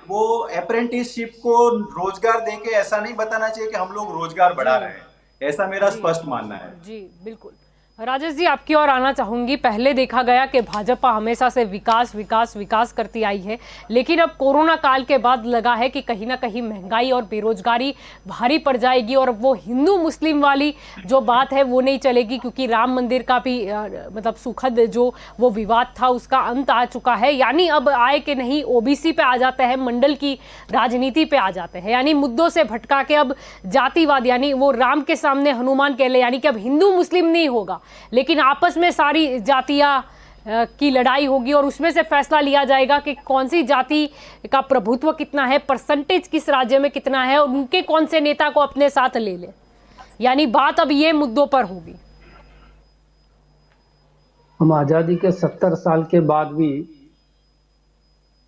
वो अप्रेंटिसशिप को रोजगार देके ऐसा नहीं बताना चाहिए कि हम लोग रोजगार बढ़ा रहे हैं। ऐसा मेरा स्पष्ट मानना है। जी बिल्कुल। राजेश जी, आपकी ओर आना चाहूंगी। पहले देखा गया कि भाजपा हमेशा से विकास विकास विकास करती आई है, लेकिन अब कोरोना काल के बाद लगा है कि कहीं ना कहीं महंगाई और बेरोजगारी भारी पड़ जाएगी, और वो हिंदू मुस्लिम वाली जो बात है वो नहीं चलेगी, क्योंकि राम मंदिर का भी मतलब सुखद जो वो विवाद था उसका अंत आ चुका है। यानी अब आए कि नहीं ओबीसी पे आ जाते हैं, मंडल की राजनीति पे आ जाते हैं, यानी मुद्दों से भटका के अब जातिवाद, यानी वो राम के सामने हनुमान कह ले, यानी कि अब हिंदू मुस्लिम नहीं होगा, लेकिन आपस में सारी जातियां की लड़ाई होगी, और उसमें से फैसला लिया जाएगा कि कौन सी जाति का प्रभुत्व कितना है, परसेंटेज किस राज्य में कितना है, और उनके कौन से नेता को अपने साथ ले ले। यानी बात अब ये मुद्दों पर होगी। हम आजादी के 70 साल के बाद भी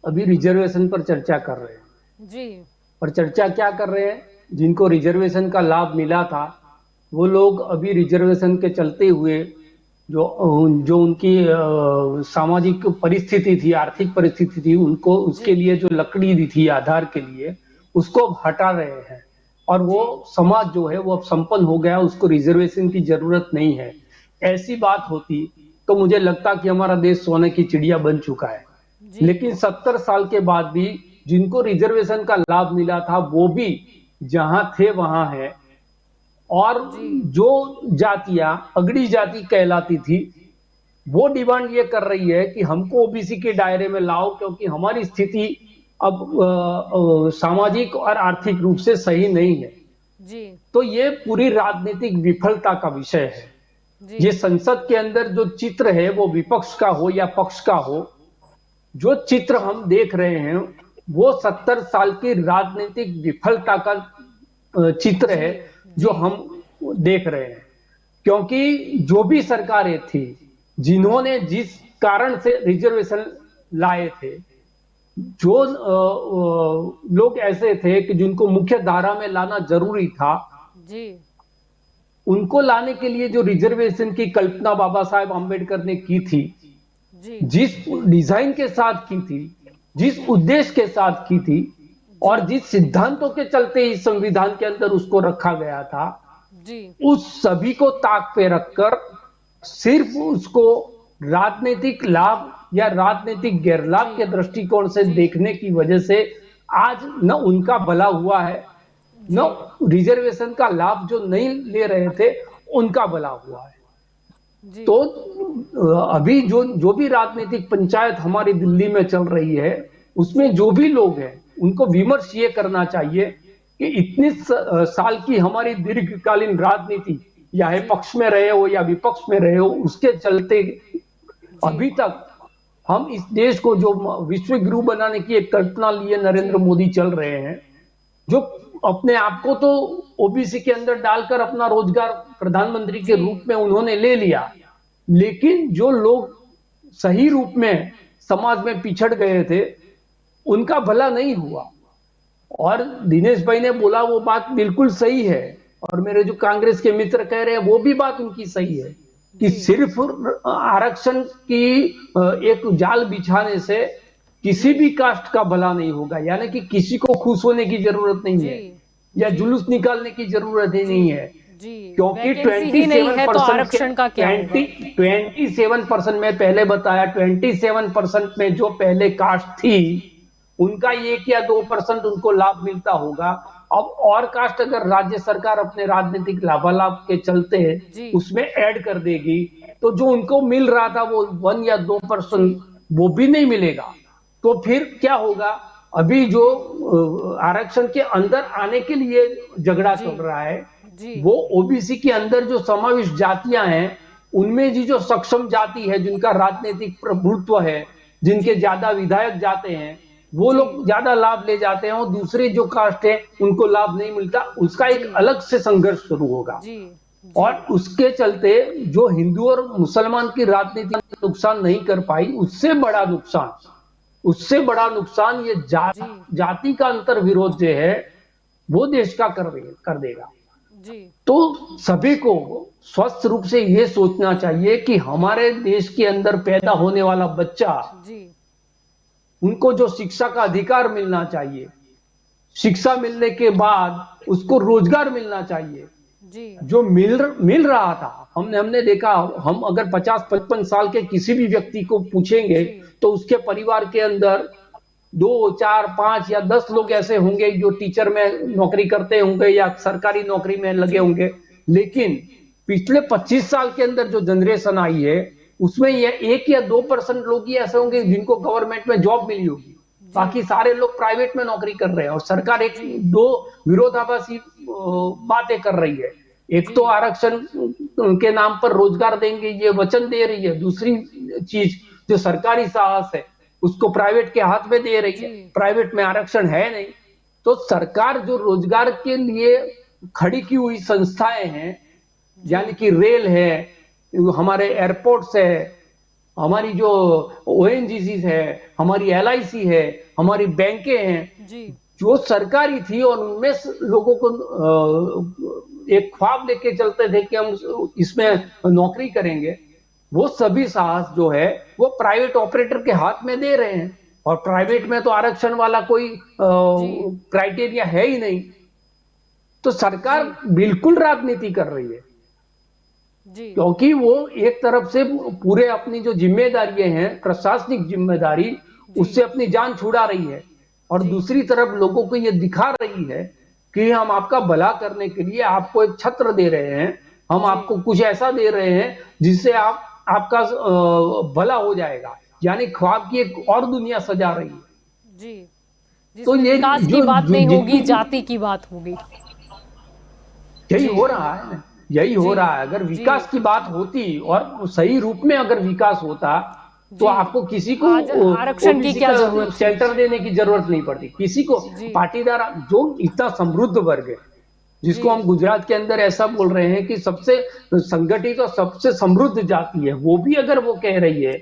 अभी रिजर्वेशन पर चर्चा कर रहे हैं जी। और चर्चा क्या कर रहे हैं? जिनको रिजर्वेशन का लाभ मिला था वो लोग अभी रिजर्वेशन के चलते हुए जो उनकी सामाजिक परिस्थिति थी, आर्थिक परिस्थिति थी, उनको उसके लिए जो लकड़ी दी थी आधार के लिए, उसको हटा रहे हैं, और वो समाज जो है वो अब संपन्न हो गया, उसको रिजर्वेशन की जरूरत नहीं है। ऐसी बात होती तो मुझे लगता कि हमारा देश सोने की चिड़िया बन चुका है। लेकिन 70 साल के बाद भी जिनको रिजर्वेशन का लाभ मिला था वो भी जहां थे वहां है, और जो जातियां अगड़ी जाति कहलाती थी वो डिमांड ये कर रही है कि हमको ओबीसी के दायरे में लाओ, क्योंकि हमारी स्थिति अब सामाजिक और आर्थिक रूप से सही नहीं है। जी। तो ये पूरी राजनीतिक विफलता का विषय है। ये संसद के अंदर जो चित्र है वो विपक्ष का हो या पक्ष का हो, जो चित्र हम देख रहे हैं वो 70 साल की राजनीतिक विफलता का चित्र है जो हम देख रहे हैं। क्योंकि जो भी सरकारें थी जिन्होंने जिस कारण से रिजर्वेशन लाए थे, जो लोग ऐसे थे कि जिनको मुख्य धारा में लाना जरूरी था जी, उनको लाने के लिए जो रिजर्वेशन की कल्पना बाबा साहेब आम्बेडकर ने की थी, जिस डिजाइन के साथ की थी, जिस उद्देश्य के साथ की थी, और जिस सिद्धांतों के चलते इस संविधान के अंदर उसको रखा गया था, उस सभी को ताक पे रखकर सिर्फ उसको राजनीतिक लाभ या राजनीतिक गैरलाभ के दृष्टिकोण से देखने की वजह से आज न उनका भला हुआ है, न रिजर्वेशन का लाभ जो नहीं ले रहे थे उनका भला हुआ है। तो अभी जो भी राजनीतिक पंचायत हमारी दिल्ली में चल रही है उसमें जो भी लोग हैं उनको विमर्श ये करना चाहिए कि इतनी साल की हमारी दीर्घकालीन राजनीति, या पक्ष में रहे हो या विपक्ष में रहे हो, उसके चलते अभी तक हम इस देश को जो विश्व गुरु बनाने की एक कल्पना लिए नरेंद्र मोदी चल रहे हैं, जो अपने आप को तो ओबीसी के अंदर डालकर अपना रोजगार प्रधानमंत्री के रूप में उन्होंने ले लिया, लेकिन जो लोग सही रूप में समाज में पिछड़ गए थे, उनका भला नहीं हुआ। और दिनेश भाई ने बोला वो बात बिल्कुल सही है, और मेरे जो कांग्रेस के मित्र कह रहे हैं वो भी बात उनकी सही है कि सिर्फ आरक्षण की एक जाल बिछाने से किसी भी कास्ट का भला नहीं होगा। यानी कि किसी को खुश होने की जरूरत नहीं है या जुलूस निकालने की जरूरत ही नहीं है, क्योंकि 27% में पहले बताया 27% में जो पहले कास्ट थी उनका 1 या 2% उनको लाभ मिलता होगा। अब और कास्ट अगर राज्य सरकार अपने राजनीतिक लाभालाभ के चलते उसमें ऐड कर देगी तो जो उनको मिल रहा था वो 1 या 2% वो भी नहीं मिलेगा। तो फिर क्या होगा? अभी जो आरक्षण के अंदर आने के लिए झगड़ा चल रहा है वो ओबीसी के अंदर जो समाविष्ट जातियां हैं उनमें जी जो सक्षम जाति है, जिनका राजनीतिक प्रभुत्व है, जिनके ज्यादा विधायक जाते हैं, वो लोग ज्यादा लाभ ले जाते हैं और दूसरे जो कास्ट है उनको लाभ नहीं मिलता। उसका एक अलग से संघर्ष शुरू होगा और उसके चलते जो हिंदू और मुसलमान की राजनीति नुकसान नहीं कर पाई, उससे बड़ा नुकसान ये जाति का अंतर विरोध जो है वो देश का कर देगा। तो सभी को स्वस्थ रूप से ये सोचना चाहिए कि हमारे देश के अंदर पैदा होने वाला बच्चा, उनको जो शिक्षा का अधिकार मिलना चाहिए, शिक्षा मिलने के बाद उसको रोजगार मिलना चाहिए, जो मिल रहा था। हमने देखा, हम अगर 50-55 साल के किसी भी व्यक्ति को पूछेंगे तो उसके परिवार के अंदर 2, 4, 5 या 10 लोग ऐसे होंगे जो टीचर में नौकरी करते होंगे या सरकारी नौकरी में लगे होंगे। लेकिन पिछले 25 साल के अंदर जो जनरेशन आई है उसमें ये 1 या 2% लोग ही ऐसे होंगे जिनको गवर्नमेंट में जॉब मिली होगी, बाकी सारे लोग प्राइवेट में नौकरी कर रहे हैं। और सरकार एक दो विरोधाभासी बातें कर रही है। एक तो आरक्षण के नाम पर रोजगार देंगे ये वचन दे रही है, दूसरी चीज जो सरकारी साहस है उसको प्राइवेट के हाथ में दे रही है, प्राइवेट में आरक्षण है नहीं। तो सरकार जो रोजगार के लिए खड़ी की हुई संस्थाएं हैं, यानी कि रेल है, हमारे एयरपोर्ट्स है, हमारी जो ओएनजीसी है, हमारी एलआईसी है, हमारी बैंकें हैं, जो सरकारी थी और उनमें लोगों को एक ख्वाब लेके चलते थे कि हम इसमें नौकरी करेंगे, वो सभी साहस जो है वो प्राइवेट ऑपरेटर के हाथ में दे रहे हैं। और प्राइवेट में तो आरक्षण वाला कोई क्राइटेरिया है ही नहीं। तो सरकार बिल्कुल राजनीति कर रही है, क्योंकि वो एक तरफ से पूरे अपनी जो जिम्मेदारियां हैं, प्रशासनिक जिम्मेदारी, उससे अपनी जान छुड़ा रही है, और दूसरी तरफ लोगों को ये दिखा रही है कि हम आपका भला करने के लिए आपको एक छत्र दे रहे हैं, हम आपको कुछ ऐसा दे रहे हैं जिससे आपका भला हो जाएगा। यानी ख्वाब की एक और दुनिया सजा रही है। तो ये विकास की बात नहीं होगी, जाति की बात होगी। यही हो रहा है, यही हो रहा है। अगर विकास की बात होती और सही रूप में अगर विकास होता तो आपको किसी को आरक्षण की क्या जरूरत, सेंटर देने की जरूरत नहीं पड़ती। किसी को पाटीदार जो इतना समृद्ध वर्ग है, जिसको हम गुजरात के अंदर ऐसा बोल रहे हैं कि सबसे संगठित और सबसे समृद्ध जाति है, वो भी अगर वो कह रही है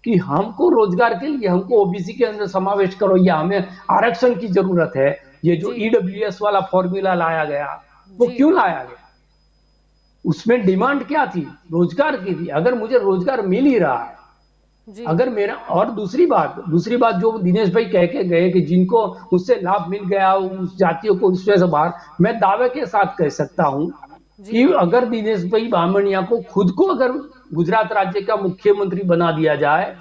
कि हमको रोजगार के लिए हमको ओबीसी के अंदर समावेश करो या हमें आरक्षण की जरूरत है, ये जो ईडब्ल्यूएस वाला फॉर्मूला लाया गया वो क्यों लाया गया? उसमें डिमांड क्या थी? रोजगार की थी। अगर मुझे रोजगार मिल ही रहा है, अगर मेरा, और दूसरी बात जो दिनेश भाई कह के गए कि जिनको उससे लाभ मिल गया उस जातियों को उसमें से बाहर, मैं दावे के साथ कह सकता हूं कि अगर दिनेश भाई बामणिया को खुद को अगर गुजरात राज्य का मुख्यमंत्री बना दिया जाए,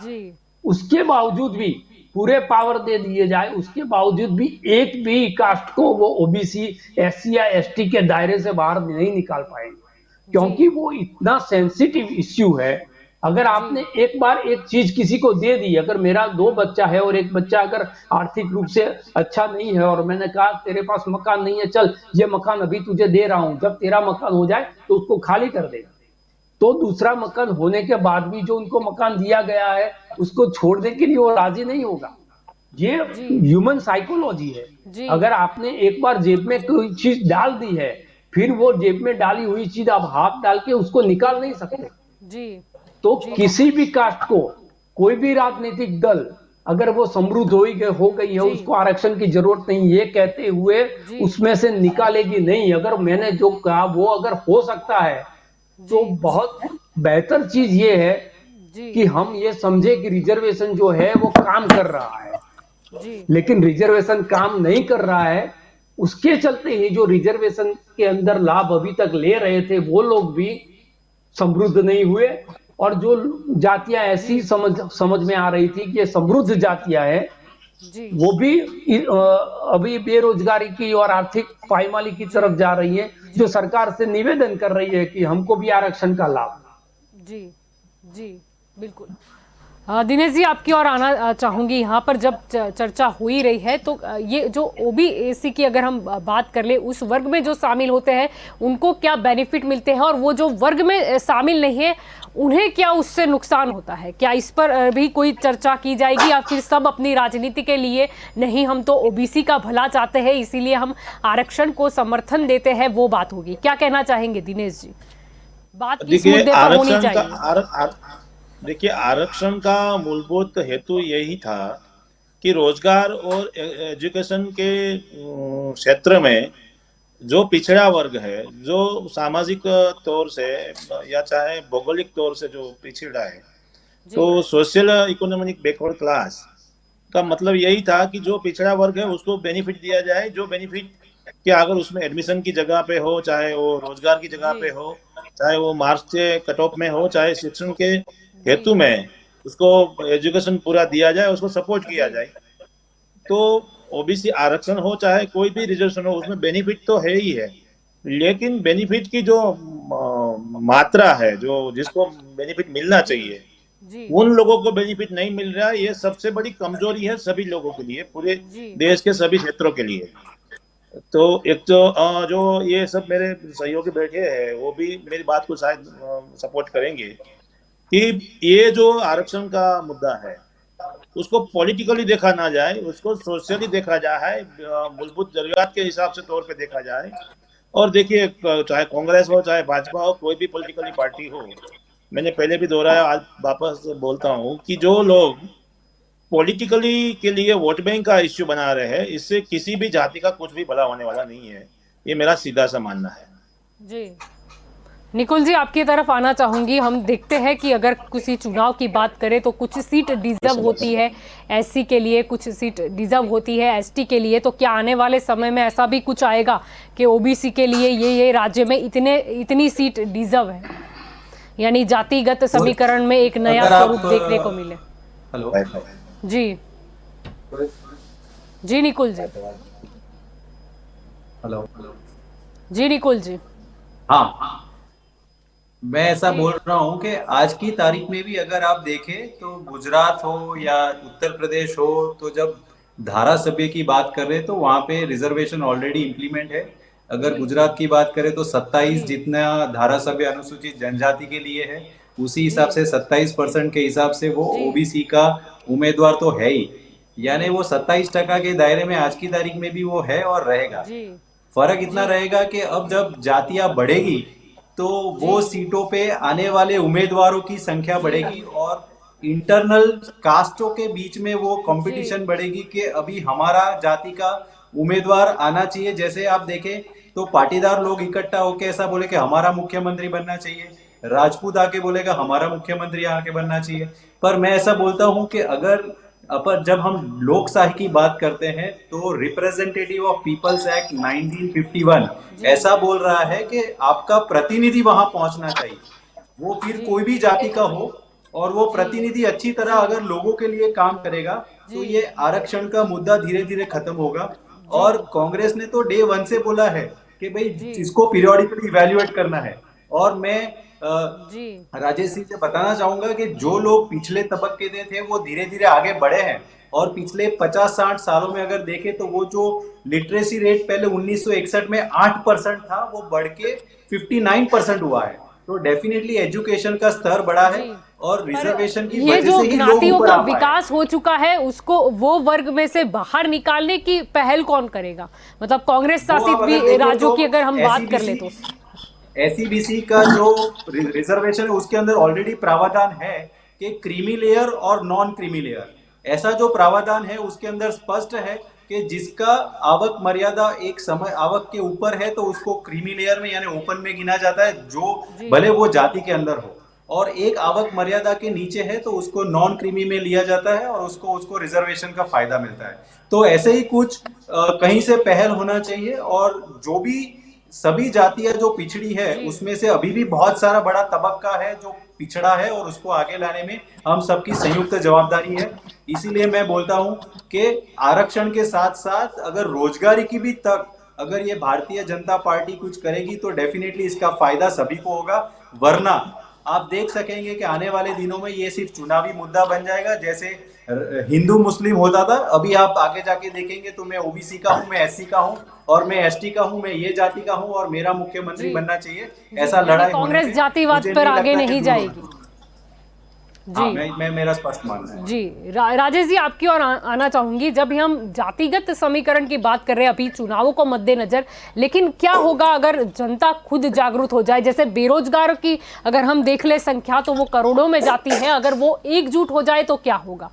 उसके बावजूद भी पूरे पावर दे दिए जाए, उसके बावजूद भी एक भी कास्ट को वो ओबीसी, एससी या एसटी के दायरे से बाहर नहीं निकाल पाएंगे, क्योंकि वो इतना सेंसिटिव इश्यू है। अगर आपने एक बार एक चीज किसी को दे दी, अगर मेरा 2 बच्चा है और एक बच्चा अगर आर्थिक रूप से अच्छा नहीं है और मैंने कहा तेरे पास मकान नहीं है, चल ये मकान अभी तुझे दे रहा हूं, जब तेरा मकान हो जाए तो उसको खाली कर देगा, तो दूसरा मकान होने के बाद भी जो उनको मकान दिया गया है उसको छोड़ने के लिए वो राजी नहीं होगा। ये ह्यूमन साइकोलॉजी है। अगर आपने एक बार जेब में कोई चीज डाल दी है, फिर वो जेब में डाली हुई चीज आप हाथ डाल के उसको निकाल नहीं सकते। तो किसी भी कास्ट को कोई भी राजनीतिक दल अगर वो समृद्ध हो गई है, जी। उसको आरक्षण की जरूरत नहीं ये कहते हुए जी। उसमें से निकालेगी नहीं। अगर मैंने जो कहा वो अगर हो सकता है तो जी। बहुत बेहतर चीज ये है जी। कि हम ये समझे कि रिजर्वेशन जो है वो काम कर रहा है। जी। लेकिन रिजर्वेशन काम नहीं कर रहा है, उसके चलते ही जो रिजर्वेशन के अंदर लाभ अभी तक ले रहे थे वो लोग भी समृद्ध नहीं हुए, और जो जातियां ऐसी समझ में आ रही थी कि ये समृद्ध जातियां हैं, जी। वो भी अभी बेरोजगारी की और आर्थिक पायमाली की तरफ जा रही है, जो सरकार से निवेदन कर रही है कि हमको भी आरक्षण का लाभ। जी। जी बिल्कुल। दिनेश जी, आपकी ओर आना चाहूंगी। यहाँ पर जब चर्चा हो ही रही है तो ये जो ओबीसी की अगर हम बात कर ले, उस वर्ग में जो शामिल होते हैं उनको क्या बेनिफिट मिलते हैं, और वो जो वर्ग में शामिल नहीं है उन्हें क्या उससे नुकसान होता है? क्या इस पर भी कोई चर्चा की जाएगी, या फिर सब अपनी राजनीति के लिए नहीं हम तो ओबीसी का भला चाहते हैं इसीलिए हम आरक्षण को समर्थन देते हैं, वो बात होगी? क्या कहना चाहेंगे दिनेश जी? बात किस देखिए मुद्दे पर होनी आरक्षण का चाहिए? देखिए आरक्षण का मूलभूत हेतु यही था कि रोजगार और एजुकेशन के क्षेत्र में जो पिछड़ा वर्ग है, जो सामाजिक तौर से या चाहे भौगोलिक तौर से जो पिछड़ा है, तो सोशल इकोनॉमिक बैकवर्ड क्लास का मतलब यही था कि जो पिछड़ा वर्ग है उसको बेनिफिट दिया जाए, जो बेनिफिट कि अगर उसमें एडमिशन की जगह पे हो, चाहे वो रोजगार की जगह पे हो, चाहे वो मार्क्स के कट ऑफ में हो, चाहे शिक्षण के हेतु में उसको एजुकेशन पूरा दिया जाए, उसको सपोर्ट किया जाए। तो ओबीसी आरक्षण हो चाहे कोई भी रिजर्वेशन हो, उसमें बेनिफिट तो है ही है, लेकिन बेनिफिट की जो मात्रा है, जो जिसको बेनिफिट मिलना चाहिए, उन लोगों को बेनिफिट नहीं मिल रहा है। ये सबसे बड़ी कमजोरी है सभी लोगों के लिए, पूरे देश के सभी क्षेत्रों के लिए। तो एक तो जो ये सब मेरे सहयोगी बैठे हैं वो भी मेरी बात को शायद सपोर्ट करेंगे कि ये जो आरक्षण का मुद्दा है उसको पॉलिटिकली देखा ना जाए, उसको सोशली देखा जाए, मूलभूत जरूरियात के हिसाब से तौर पे देखा जाए। और देखिए चाहे कांग्रेस हो चाहे भाजपा हो, कोई भी पॉलिटिकली पार्टी हो, मैंने पहले भी दोहराया, आज वापस बोलता हूँ कि जो लोग पॉलिटिकली के लिए वोट बैंक का इश्यू बना रहे हैं, इससे किसी भी जाति का कुछ भी भला होने वाला नहीं है। ये मेरा सीधा सा मानना है। जी निकुल जी, आपकी तरफ आना चाहूंगी। हम देखते हैं कि अगर किसी चुनाव की बात करें तो कुछ सीट डिजर्व होती है एससी के लिए, कुछ सीट डिजर्व होती है एसटी के लिए। तो क्या आने वाले समय में ऐसा भी कुछ आएगा कि ओबीसी के लिए ये राज्य में इतनी सीट डिजर्व है, यानी जातिगत समीकरण में एक नया स्वरूप देखने को मिले? हेलो जी जी निकुल जी। हेलो जी निकुल जी। हाँ, मैं ऐसा बोल रहा हूँ कि आज की तारीख में भी अगर आप देखें तो गुजरात हो या उत्तर प्रदेश हो, तो जब धारासभ्य की बात कर रहे हैं तो वहां पे रिजर्वेशन ऑलरेडी इम्प्लीमेंट है। अगर गुजरात की बात करें तो 27 जितना धारासभ्य अनुसूचित जनजाति के लिए है, उसी हिसाब से 27% के हिसाब से वो ओबीसी का उम्मीदवार तो है ही, यानी वो 27% के दायरे में आज की तारीख में भी वो है और रहेगा। फर्क इतना रहेगा कि अब जब जातियां बढ़ेगी तो वो सीटों पे आने वाले उम्मीदवारों की संख्या बढ़ेगी और इंटरनल कास्टों के बीच में वो कंपटीशन बढ़ेगी कि अभी हमारा जाति का उम्मीदवार आना चाहिए। जैसे आप देखें तो पाटीदार लोग इकट्ठा होकर ऐसा बोले कि हमारा मुख्यमंत्री बनना चाहिए, राजपूत आके बोलेगा हमारा मुख्यमंत्री आके बनना चाहिए। पर मैं ऐसा बोलता हूं कि अगर जब हम लोकशाही की बात करते हैं तो रिप्रेजेंटेटिव ऑफ पीपल्स एक्ट 1951 ऐसा बोल रहा है कि आपका प्रतिनिधि वहां पहुंचना चाहिए, वो फिर कोई भी जाति का हो, और वो प्रतिनिधि अच्छी तरह अगर लोगों के लिए काम करेगा तो ये आरक्षण का मुद्दा धीरे धीरे खत्म होगा। और कांग्रेस ने तो डे 1 से बोला है कि भाई इसको पीरियोडिकली इवैल्यूएट करना है। और मैं राजेश सिंह से बताना चाहूंगा कि जो लोग पिछले तबके के थे वो धीरे धीरे आगे बढ़े हैं, और पिछले 50-60 सालों में अगर देखें तो वो जो लिटरेसी रेट पहले 1961 में 8% था वो बढ़ के 59% हुआ है। तो डेफिनेटली एजुकेशन का स्तर बढ़ा है और रिजर्वेशन की ये वजह जो से ही लोग ज्ञातियों ऊपर का आ पाए। विकास हो चुका है उसको वो वर्ग में से बाहर निकालने की पहल कौन करेगा? मतलब कांग्रेस शासित भी राज्यों की अगर हम बात कर ले तो एसईबीसी का जो रिजर्वेशन है उसके अंदर ऑलरेडी प्रावधान है कि क्रीमी लेयर और नॉन क्रीमी लेयर, ऐसा जो प्रावधान है उसके अंदर स्पष्ट है कि जिसका आवक मर्यादा एक समय आवक के ऊपर है तो उसको क्रीमी लेयर में यानी ओपन में गिना जाता है, जो जी। भले वो जाति के अंदर हो, और एक आवक मर्यादा के नीचे है तो उसको नॉन क्रीमी में लिया जाता है और उसको उसको रिजर्वेशन का फायदा मिलता है। तो ऐसे ही कुछ कहीं से पहल होना चाहिए, और जो भी सभी जातियां जो पिछड़ी है जी। उसमें से अभी भी बहुत सारा बड़ा तबक्का है जो पिछड़ा है, और उसको आगे लाने में हम सबकी संयुक्त जवाबदारी है। इसीलिए मैं बोलता हूं कि आरक्षण के साथ साथ अगर रोजगारी की भी तक अगर ये भारतीय जनता पार्टी कुछ करेगी तो डेफिनेटली इसका फायदा सभी को होगा, वरना आप देख सकेंगे कि आने वाले दिनों में ये सिर्फ चुनावी मुद्दा बन जाएगा। जैसे हिंदू मुस्लिम होता था, अभी आप आगे जाके देखेंगे तो मैं ओबीसी का हूं, मैं एससी का हूं, और मैं एसटी का हूं, मैं ये जाति का हूं और मेरा मुख्यमंत्री जी। बनना चाहिए, जी, ऐसा यानी लड़ाई होने कांग्रेस से जातिवाद मुझे पर नहीं आगे लगता कि नहीं दूर जाएगी। होगा। जी। हाँ, मैं मेरा स्पष्ट मानना है। जी, राजेश जी आपकी ओर आना चाहूंगी। जब हम जातिगत समीकरण की बात कर रहे हैं अभी चुनावों को मद्देनजर, लेकिन क्या होगा अगर जनता खुद जागरूक हो जाए? जैसे बेरोजगारों की अगर हम देख ले संख्या तो वो करोड़ों में जाती है, अगर वो एकजुट हो जाए तो क्या होगा?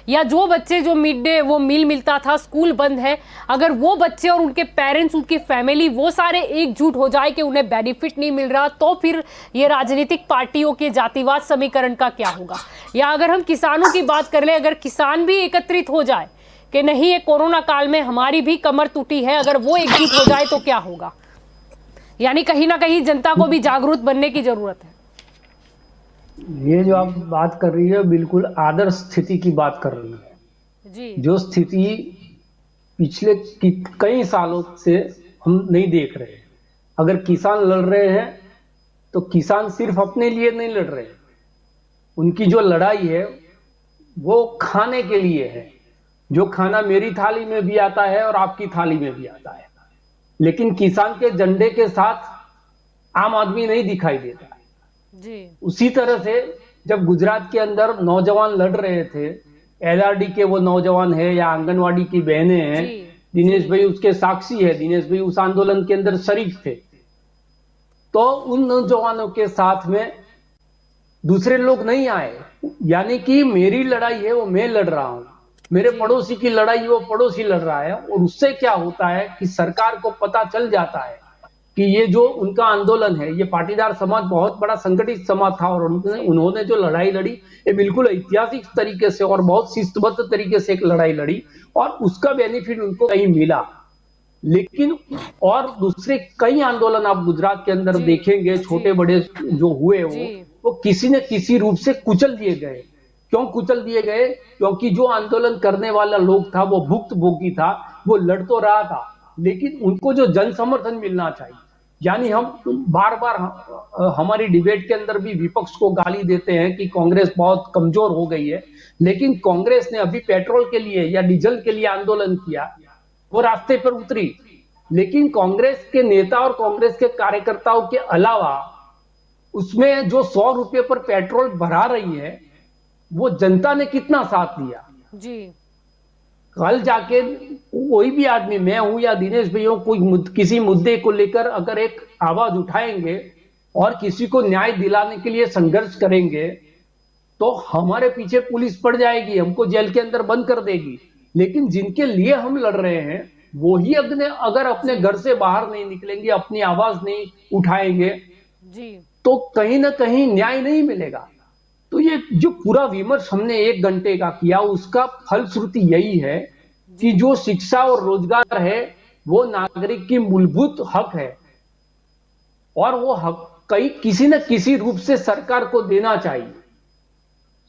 या जो बच्चे जो मिड डे वो मील मिलता था, स्कूल बंद है, अगर वो बच्चे और उनके पेरेंट्स, उनकी फैमिली वो सारे एकजुट हो जाए कि उन्हें बेनिफिट नहीं मिल रहा, तो फिर ये राजनीतिक पार्टियों के जातिवाद समीकरण का क्या होगा? या अगर हम किसानों की बात कर ले, अगर किसान भी एकत्रित हो जाए कि नहीं ये कोरोना काल में हमारी भी कमर टूटी है, अगर वो एकजुट हो जाए तो क्या होगा? यानी कहीं ना कहीं जनता को भी जागरूक बनने की जरूरत है। ये जो आप बात कर रही है बिल्कुल आदर्श स्थिति की बात कर रही है, जी। जो स्थिति पिछले कई सालों से हम नहीं देख रहे हैं। अगर किसान लड़ रहे हैं तो किसान सिर्फ अपने लिए नहीं लड़ रहे हैं, उनकी जो लड़ाई है वो खाने के लिए है। जो खाना मेरी थाली में भी आता है और आपकी थाली में भी आता है, लेकिन किसान के झंडे के साथ आम आदमी नहीं दिखाई देता है। जी। उसी तरह से जब गुजरात के अंदर नौजवान लड़ रहे थे, एलआरडी के वो नौजवान है या आंगनवाड़ी की बहनें हैं, जी, दिनेश भाई उसके साक्षी है, दिनेश भाई उस आंदोलन के अंदर शरीक थे, तो उन नौजवानों के साथ में दूसरे लोग नहीं आए। यानी कि मेरी लड़ाई है वो मैं लड़ रहा हूं, मेरे पड़ोसी की लड़ाई वो पड़ोसी लड़ रहा है। और उससे क्या होता है कि सरकार को पता चल जाता है कि ये जो उनका आंदोलन है, ये पाटीदार समाज बहुत बड़ा संगठित समाज था, और उन्होंने जो लड़ाई लड़ी ये बिल्कुल ऐतिहासिक तरीके से और बहुत शिस्तबद्ध तरीके से एक लड़ाई लड़ी, और उसका बेनिफिट उनको कहीं मिला। लेकिन और दूसरे कई आंदोलन आप गुजरात के अंदर देखेंगे, छोटे बड़े जो हुए वो किसी न किसी रूप से कुचल दिए गए। क्यों कुचल दिए गए? क्योंकि जो आंदोलन करने वाला लोग था वो भुक्तभोगी था, वो लड़ तो रहा था, लेकिन उनको जो जन समर्थन मिलना चाहिए। यानी हम बार बार हमारी डिबेट के अंदर भी विपक्ष को गाली देते हैं कि कांग्रेस बहुत कमजोर हो गई है, लेकिन कांग्रेस ने अभी पेट्रोल के लिए या डीजल के लिए आंदोलन किया, वो रास्ते पर उतरी, लेकिन कांग्रेस के नेता और कांग्रेस के कार्यकर्ताओं के अलावा उसमें जो 100 रुपए पर पेट्रोल भरा रही है वो जनता ने कितना साथ दिया? जी। कल जाके कोई भी आदमी, मैं हूं या दिनेश भैया, कोई किसी मुद्दे को लेकर अगर एक आवाज उठाएंगे और किसी को न्याय दिलाने के लिए संघर्ष करेंगे तो हमारे पीछे पुलिस पड़ जाएगी, हमको जेल के अंदर बंद कर देगी। लेकिन जिनके लिए हम लड़ रहे हैं वो ही अगर अपने घर से बाहर नहीं निकलेंगे, अपनी आवाज नहीं उठाएंगे जी। तो कहीं ना कहीं न्याय नहीं मिलेगा। तो ये जो पूरा विमर्श हमने 1 घंटे का किया, उसका फलश्रुति यही है कि जो शिक्षा और रोजगार है वो नागरिक की मूलभूत हक है, और वो हक कहीं किसी न किसी रूप से सरकार को देना चाहिए।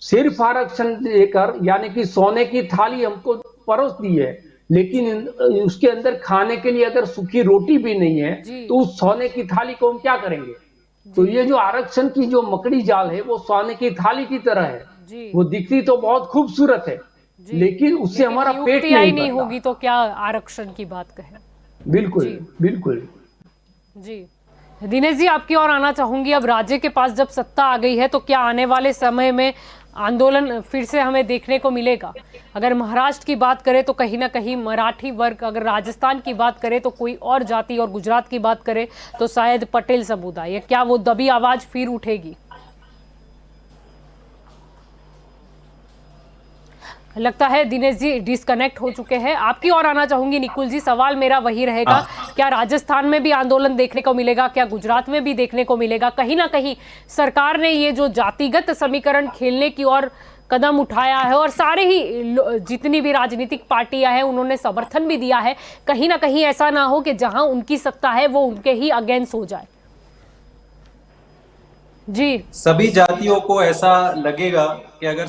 सिर्फ आरक्षण देकर, यानी कि सोने की थाली हमको परोस दी है, लेकिन उसके अंदर खाने के लिए अगर सूखी रोटी भी नहीं है तो उस सोने की थाली को हम क्या करेंगे? तो ये जो आरक्षण की जो मकड़ी जाल है वो सोने की थाली की तरह है, वो दिखती तो बहुत खूबसूरत है, लेकिन उससे हमारा पेट नहीं होगी तो क्या आरक्षण की बात कहें। बिल्कुल बिल्कुल। जी दिनेश जी आपकी ओर आना चाहूंगी। अब राज्य के पास जब सत्ता आ गई है तो क्या आने वाले समय में आंदोलन फिर से हमें देखने को मिलेगा? अगर महाराष्ट्र की बात करें तो कहीं ना कहीं मराठी वर्ग, अगर राजस्थान की बात करें तो कोई और जाति, और गुजरात की बात करें तो शायद पटेल समुदाय, क्या वो दबी आवाज फिर उठेगी? लगता है दिनेश जी डिस्कनेक्ट हो चुके हैं। आपकी ओर आना चाहूंगी निकुल जी, सवाल मेरा वही रहेगा, क्या राजस्थान में भी आंदोलन देखने को मिलेगा, क्या गुजरात में भी देखने को मिलेगा? कहीं ना कहीं सरकार ने ये जो जातिगत समीकरण खेलने की ओर कदम उठाया है और सारे ही जितनी भी राजनीतिक पार्टियां हैं उन्होंने समर्थन भी दिया है, कहीं ना कहीं ऐसा ना हो कि जहां उनकी सत्ता है वो उनके ही अगेंस्ट हो जाए। जी, सभी जातियों को ऐसा लगेगा कि अगर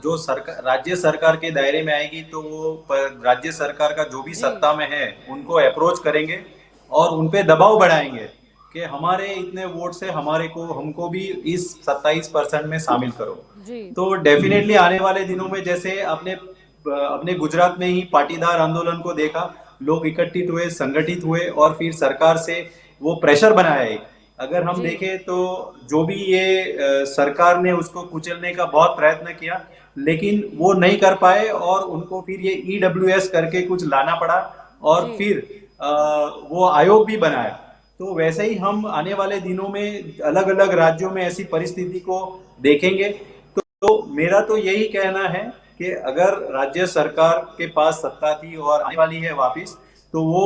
जो सरकार राज्य सरकार के दायरे में आएगी तो वो राज्य सरकार का जो भी सत्ता में है उनको अप्रोच करेंगे और उन पे दबाव बढ़ाएंगे कि हमारे इतने वोट से हमको भी इस 27% में शामिल करो। जी, तो डेफिनेटली आने वाले दिनों में जैसे अपने गुजरात में ही पाटीदार आंदोलन को देखा, लोग इकट्ठित हुए, संगठित हुए और फिर सरकार से वो प्रेशर बनाया है। अगर हम देखें तो जो भी ये सरकार ने उसको कुचलने का बहुत प्रयत्न किया लेकिन वो नहीं कर पाए और उनको फिर ये EWS करके कुछ लाना पड़ा और फिर वो आयोग भी बनाया। तो वैसे ही हम आने वाले दिनों में अलग अलग राज्यों में ऐसी परिस्थिति को देखेंगे। तो मेरा तो यही कहना है कि अगर राज्य सरकार के पास सत्ता थी और आने वाली है वापस, तो वो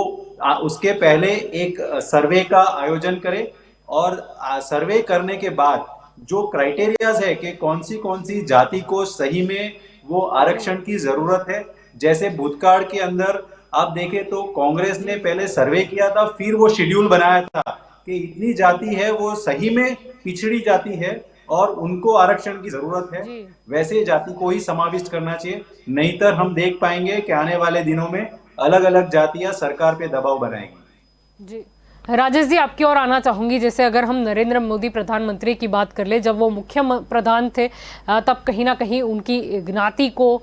उसके पहले एक सर्वे का आयोजन करे और सर्वे करने के बाद जो क्राइटेरियाज है कि कौन सी जाति को सही में वो आरक्षण की जरूरत है, जैसे भूतकाल के अंदर आप देखें तो कांग्रेस ने पहले सर्वे किया था, फिर वो शेड्यूल बनाया था कि इतनी जाति है वो सही में पिछड़ी जाति है और उनको आरक्षण की जरूरत है, वैसे जाति को ही समाविष्ट करना चाहिए। नहीं तो हम देख पाएंगे कि आने वाले दिनों में अलग अलग जातियां सरकार पे दबाव बनाएंगी। जी, राजेश जी आपकी ओर आना चाहूंगी। जैसे अगर हम नरेंद्र मोदी प्रधानमंत्री की बात कर ले, जब वो मुख्य प्रधान थे तब कहीं ना कहीं उनकी ज्ञाति को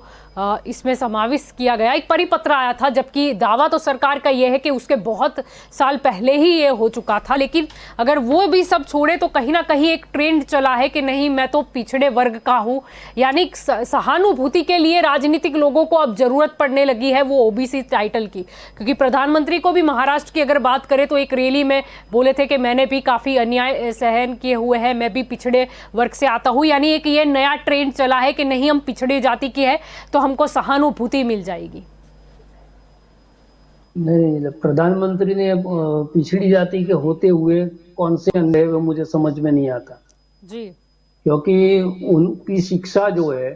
इसमें समाविष्ट किया गया, एक परिपत्र आया था, जबकि दावा तो सरकार का यह है कि उसके बहुत साल पहले ही ये हो चुका था। लेकिन अगर वो भी सब छोड़े तो कहीं ना कहीं एक ट्रेंड चला है कि नहीं मैं तो पिछड़े वर्ग का हूँ, यानी सहानुभूति के लिए राजनीतिक लोगों को अब जरूरत पड़ने लगी है वो ओबीसी टाइटल की। क्योंकि प्रधानमंत्री को भी महाराष्ट्र की अगर बात करें तो एक रैली में बोले थे कि मैंने भी काफी अन्याय सहन किए हुए हैं, मैं भी पिछड़े वर्ग से आता हूँ, यानी एक ये नया ट्रेंड चला है कि नहीं हम पिछड़े जाति की है तो हमको सहानुभूति मिल जाएगी। नहीं, प्रधानमंत्री ने पिछड़ी जाति के होते हुए कौन से अन्याय वो मुझे समझ में नहीं आता जी, क्योंकि उनकी शिक्षा जो है,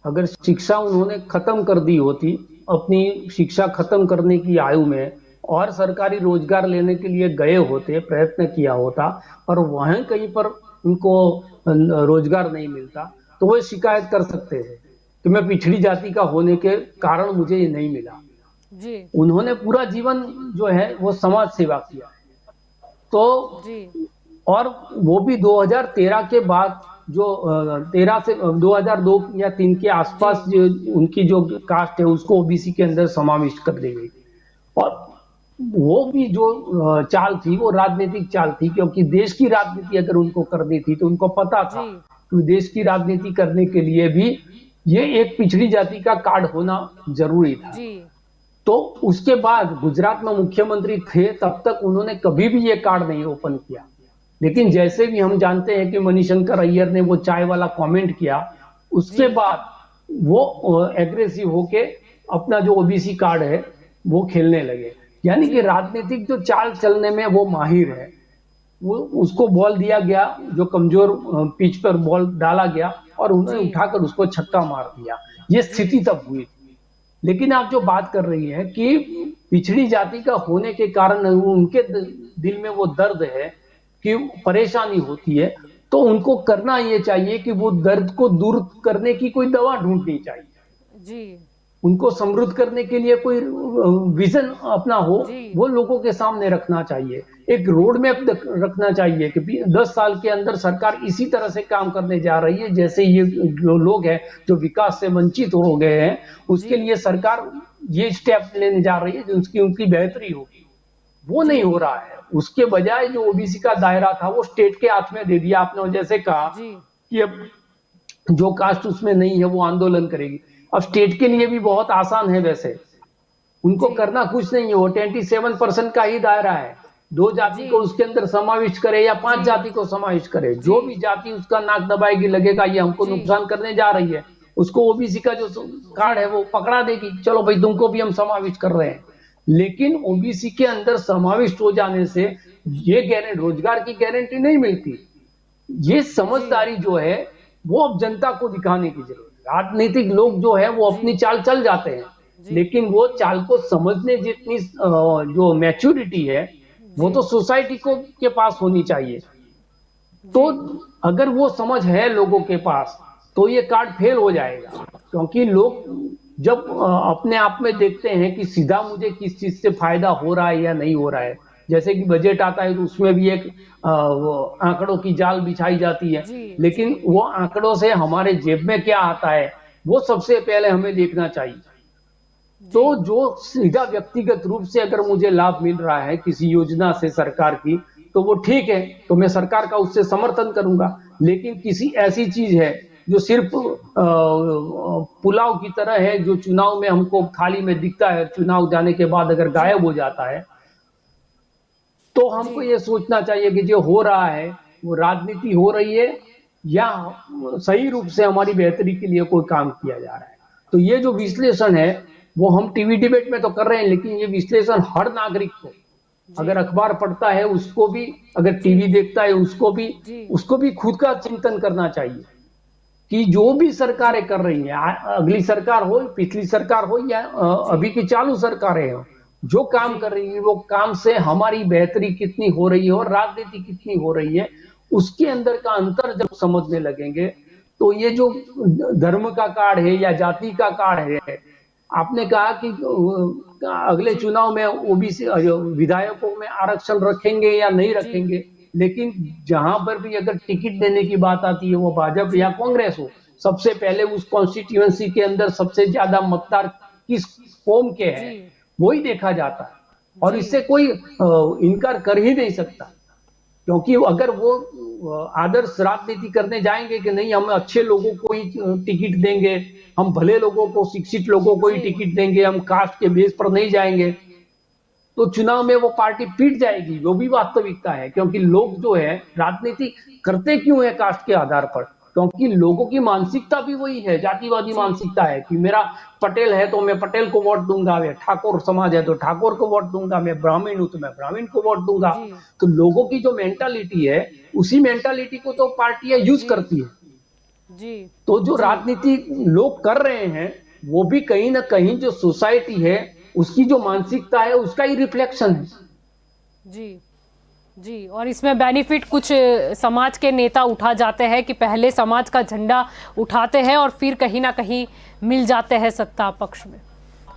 अगर शिक्षा उन्होंने खत्म कर दी होती अपनी शिक्षा खत्म करने की आयु में और सरकारी रोजगार लेने के लिए गए होते, प्रयत्न किया होता और वहीं कहीं पर उनको रोजगार नहीं मिलता तो वो शिकायत कर सकते हैं कि मैं पिछड़ी जाति का होने के कारण मुझे ये नहीं मिला। जी, उन्होंने पूरा जीवन जो है वो समाज सेवा किया तो जी, और वो भी 2013 के बाद जो 13 से 2002 या 3 के आसपास जो उनकी जो कास्ट है उसको ओबीसी के अंदर समाविष्ट कर दी गई। और वो भी जो चाल थी वो राजनीतिक चाल थी, क्योंकि देश की राजनीति अगर उनको करनी थी तो उनको पता था कि देश की राजनीति करने के लिए भी ये एक पिछड़ी जाति का कार्ड होना जरूरी था। तो उसके बाद गुजरात में मुख्यमंत्री थे तब तक उन्होंने कभी भी ये कार्ड नहीं ओपन किया। लेकिन जैसे भी हम जानते हैं कि मणिशंकर अय्यर ने वो चाय वाला कमेंट किया, उसके बाद वो एग्रेसिव होके अपना जो ओबीसी कार्ड है वो खेलने लगे। यानी कि राजनीतिक जो चाल चलने में वो माहिर है। वो उसको बॉल दिया गया, जो कमजोर पिच पर बॉल डाला गया और उन्होंने उठाकर उसको छक्का मार दिया। ये स्थिति तब हुई थी। लेकिन आप जो बात कर रही हैं कि पिछड़ी जाति का होने के कारण उनके दिल में वो दर्द है कि परेशानी होती है, तो उनको करना ये चाहिए कि वो दर्द को दूर करने की कोई दवा ढूंढनी चाहिए जी। उनको समृद्ध करने के लिए कोई विजन अपना हो, वो लोगों के सामने रखना चाहिए। एक रोड मैप रखना चाहिए कि 10 साल के अंदर सरकार इसी तरह से काम करने जा रही है, जैसे ये जो लोग हैं जो विकास से वंचित हो गए हैं उसके लिए सरकार ये स्टेप लेने जा रही है जो उनकी बेहतरी होगी। वो नहीं हो रहा है। उसके बजाय जो ओबीसी का दायरा था वो स्टेट के हाथ में दे दिया आपने। जैसे कहा कि अब जो कास्ट उसमें नहीं है वो आंदोलन करेगी। अब स्टेट के लिए भी बहुत आसान है, वैसे उनको करना कुछ नहीं है। वो 27% का ही दायरा है। 2 जाति को उसके अंदर समाविष्ट करे या 5 जाति को समाविष्ट करे, जो भी जाति उसका नाक दबाएगी लगेगा ये हमको नुकसान करने जा रही है, उसको ओबीसी का जो कार्ड है वो पकड़ा देगी, चलो भाई तुमको भी हम समाविष्ट कर रहे हैं। लेकिन ओबीसी के अंदर समाविष्ट हो जाने से ये गारंटी, रोजगार की गारंटी नहीं मिलती। ये समझदारी जो है वो अब जनता को दिखाने की जरूरत है। राजनीतिक लोग जो है वो अपनी चाल चल जाते हैं, लेकिन वो चाल को समझने जितनी जो मैच्योरिटी है वो तो सोसाइटी को के पास होनी चाहिए। तो अगर वो समझ है लोगों के पास तो ये कार्ड फेल हो जाएगा, क्योंकि लोग जब अपने आप में देखते हैं कि सीधा मुझे किस चीज से फायदा हो रहा है या नहीं हो रहा है, जैसे कि बजट आता है तो उसमें भी एक वो आंकड़ों की जाल बिछाई जाती है, लेकिन वो आंकड़ों से हमारे जेब में क्या आता है वो सबसे पहले हमें देखना चाहिए। तो जो सीधा व्यक्तिगत रूप से अगर मुझे लाभ मिल रहा है किसी योजना से सरकार की, तो वो ठीक है, तो मैं सरकार का उससे समर्थन करूंगा। लेकिन किसी ऐसी चीज है जो सिर्फ पुलाव की तरह है, जो चुनाव में हमको थाली में दिखता है, चुनाव जाने के बाद अगर गायब हो जाता है, तो हमको ये सोचना चाहिए कि जो हो रहा है वो राजनीति हो रही है या सही रूप से हमारी बेहतरी के लिए कोई काम किया जा रहा है। तो ये जो विश्लेषण है वो हम टीवी डिबेट में तो कर रहे हैं, लेकिन ये विश्लेषण हर नागरिक को, अगर अखबार पढ़ता है उसको भी, अगर टीवी देखता है उसको भी खुद का चिंतन करना चाहिए कि जो भी सरकारें कर रही है, अगली सरकार हो, पिछली सरकार हो या अभी की चालू सरकारें हो, जो काम कर रही है वो काम से हमारी बेहतरी कितनी हो रही है और राजनीति कितनी हो रही है, उसके अंदर का अंतर जब समझने लगेंगे तो ये जो धर्म का कार्ड है या जाति का कार्ड है, आपने कहा कि अगले चुनाव में ओबीसी विधायकों में आरक्षण रखेंगे या नहीं रखेंगे, लेकिन जहां पर भी अगर टिकट देने की बात आती है वो भाजपा या कांग्रेस हो, सबसे पहले उस कॉन्स्टिट्यूएंसी के अंदर सबसे ज्यादा मतदार किस कौम के हैं वही देखा जाता है। और इससे कोई इनकार कर ही नहीं सकता, क्योंकि अगर वो आदर्श राजनीति करने जाएंगे कि नहीं हम अच्छे लोगों को ही टिकट देंगे, हम भले लोगों को, शिक्षित लोगों को ही टिकट देंगे, हम कास्ट के बेस पर नहीं जाएंगे, तो चुनाव में वो पार्टी पीट जाएगी। वो भी वास्तविकता है, क्योंकि लोग जो है राजनीति करते क्यों है कास्ट के आधार पर, क्योंकि लोगों की मानसिकता भी वही है, जातिवादी मानसिकता है कि मेरा पटेल है तो मैं पटेल को वोट दूंगा, मैं ठाकुर समाज है तो ठाकुर को वोट दूंगा, मैं ब्राह्मण हूं तो मैं ब्राह्मण को वोट दूंगा। तो लोगों की जो मेंटालिटी है उसी मेंटालिटी को तो पार्टियां यूज करती है। तो जो राजनीति लोग कर रहे हैं वो भी कहीं ना कहीं जो सोसाइटी है उसकी जो मानसिकता है उसका ही रिफ्लेक्शन है। जी, और इसमें बेनिफिट कुछ समाज के नेता उठा जाते हैं कि पहले समाज का झंडा उठाते हैं और फिर कहीं ना कहीं मिल जाते हैं सत्ता पक्ष में,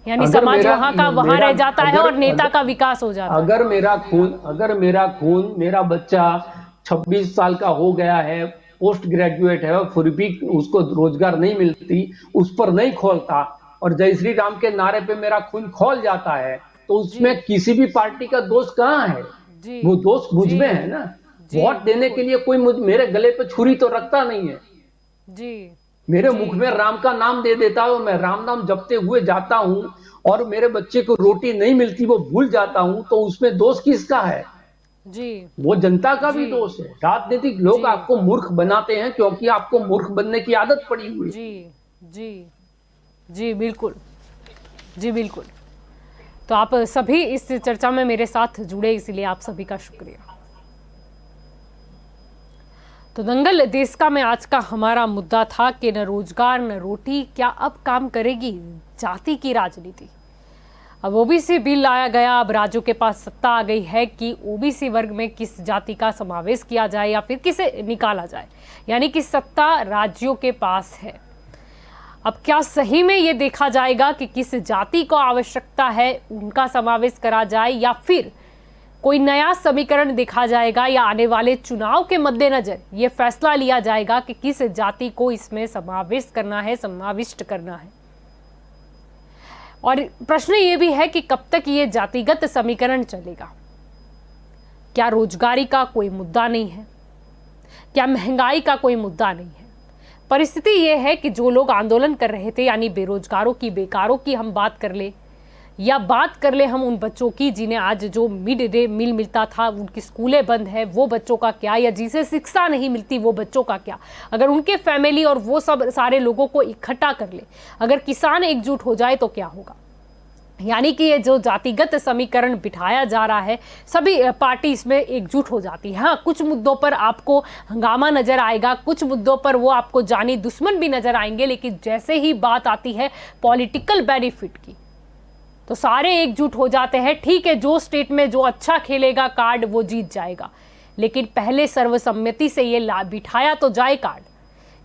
यानी समाज वहां का वहां रह जाता है और नेता का विकास हो जाता है। अगर मेरा खून मेरा बच्चा 26 साल का हो गया है, पोस्ट ग्रेजुएट है, फिर भी उसको रोजगार नहीं मिलती, उस पर नहीं खोलता और जय श्री राम के नारे पे मेरा खून खोल जाता है, तो उसमें किसी भी पार्टी का दोष कहाँ है? वो दोष मुझ में है ना। वोट देने के लिए कोई मेरे गले पे छुरी तो रखता नहीं है। मेरे मुख में राम का नाम दे देता हूं, मैं राम नाम जपते हुए जाता हूं और मेरे बच्चे को रोटी नहीं मिलती वो भूल जाता हूं, तो उसमें दोष किसका है? वो जनता का भी दोष है। राजनीतिक लोग आपको मूर्ख बनाते हैं क्योंकि आपको मूर्ख बनने की आदत पड़ी हुई है। जी बिल्कुल, जी बिल्कुल। तो आप सभी इस चर्चा में मेरे साथ जुड़े, इसलिए आप सभी का शुक्रिया। तो दंगल देश का में आज का हमारा मुद्दा था कि न रोजगार न रोटी, क्या अब काम करेगी जाति की राजनीति? अब ओबीसी बिल लाया गया, अब राज्यों के पास सत्ता आ गई है कि ओबीसी वर्ग में किस जाति का समावेश किया जाए या फिर किसे निकाला जाए, यानी कि सत्ता राज्यों के पास है। अब क्या सही में ये देखा जाएगा कि किस जाति को आवश्यकता है उनका समावेश करा जाए, या फिर कोई नया समीकरण देखा जाएगा, या आने वाले चुनाव के मद्देनजर ये फैसला लिया जाएगा कि किस जाति को इसमें समावेश करना है, समाविष्ट करना है? और प्रश्न ये भी है कि कब तक ये जातिगत समीकरण चलेगा? क्या रोजगारी का कोई मुद्दा नहीं है? क्या महंगाई का कोई मुद्दा नहीं है? परिस्थिति ये है कि जो लोग आंदोलन कर रहे थे, यानी बेरोजगारों की, बेकारों की हम बात कर ले, या बात कर ले हम उन बच्चों की जिन्हें आज जो मिड डे मील मिलता था, उनकी स्कूलें बंद है, वो बच्चों का क्या, या जिसे शिक्षा नहीं मिलती वो बच्चों का क्या। अगर उनके फैमिली और वो सब सारे लोगों को इकट्ठा कर ले, अगर किसान एकजुट हो जाए तो क्या होगा। यानी कि ये जो जातिगत समीकरण बिठाया जा रहा है, सभी पार्टी इसमें एकजुट हो जाती है। हाँ, कुछ मुद्दों पर आपको हंगामा नजर आएगा, कुछ मुद्दों पर वो आपको जानी दुश्मन भी नजर आएंगे, लेकिन जैसे ही बात आती है पॉलिटिकल बेनिफिट की तो सारे एकजुट हो जाते हैं। ठीक है, जो स्टेट में जो अच्छा खेलेगा कार्ड वो जीत जाएगा, लेकिन पहले सर्वसम्मति से ये बिठाया तो जाए कार्ड,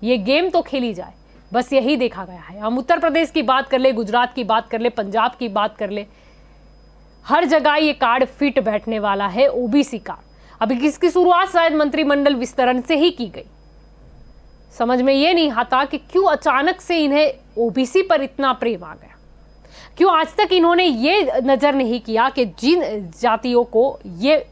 ये गेम तो खेली जाए, बस यही देखा गया है। हम उत्तर प्रदेश की बात कर ले, गुजरात की बात कर ले, पंजाब की बात कर ले, हर जगह ये कार्ड फिट बैठने वाला है, ओबीसी कार्ड। अभी इसकी शुरुआत शायद मंत्रिमंडल विस्तारण से ही की गई। समझ में ये नहीं आता कि क्यों अचानक से इन्हें ओबीसी पर इतना प्रेम आ गया, क्यों आज तक इन्होंने ये नजर नहीं किया कि जिन जातियों को ये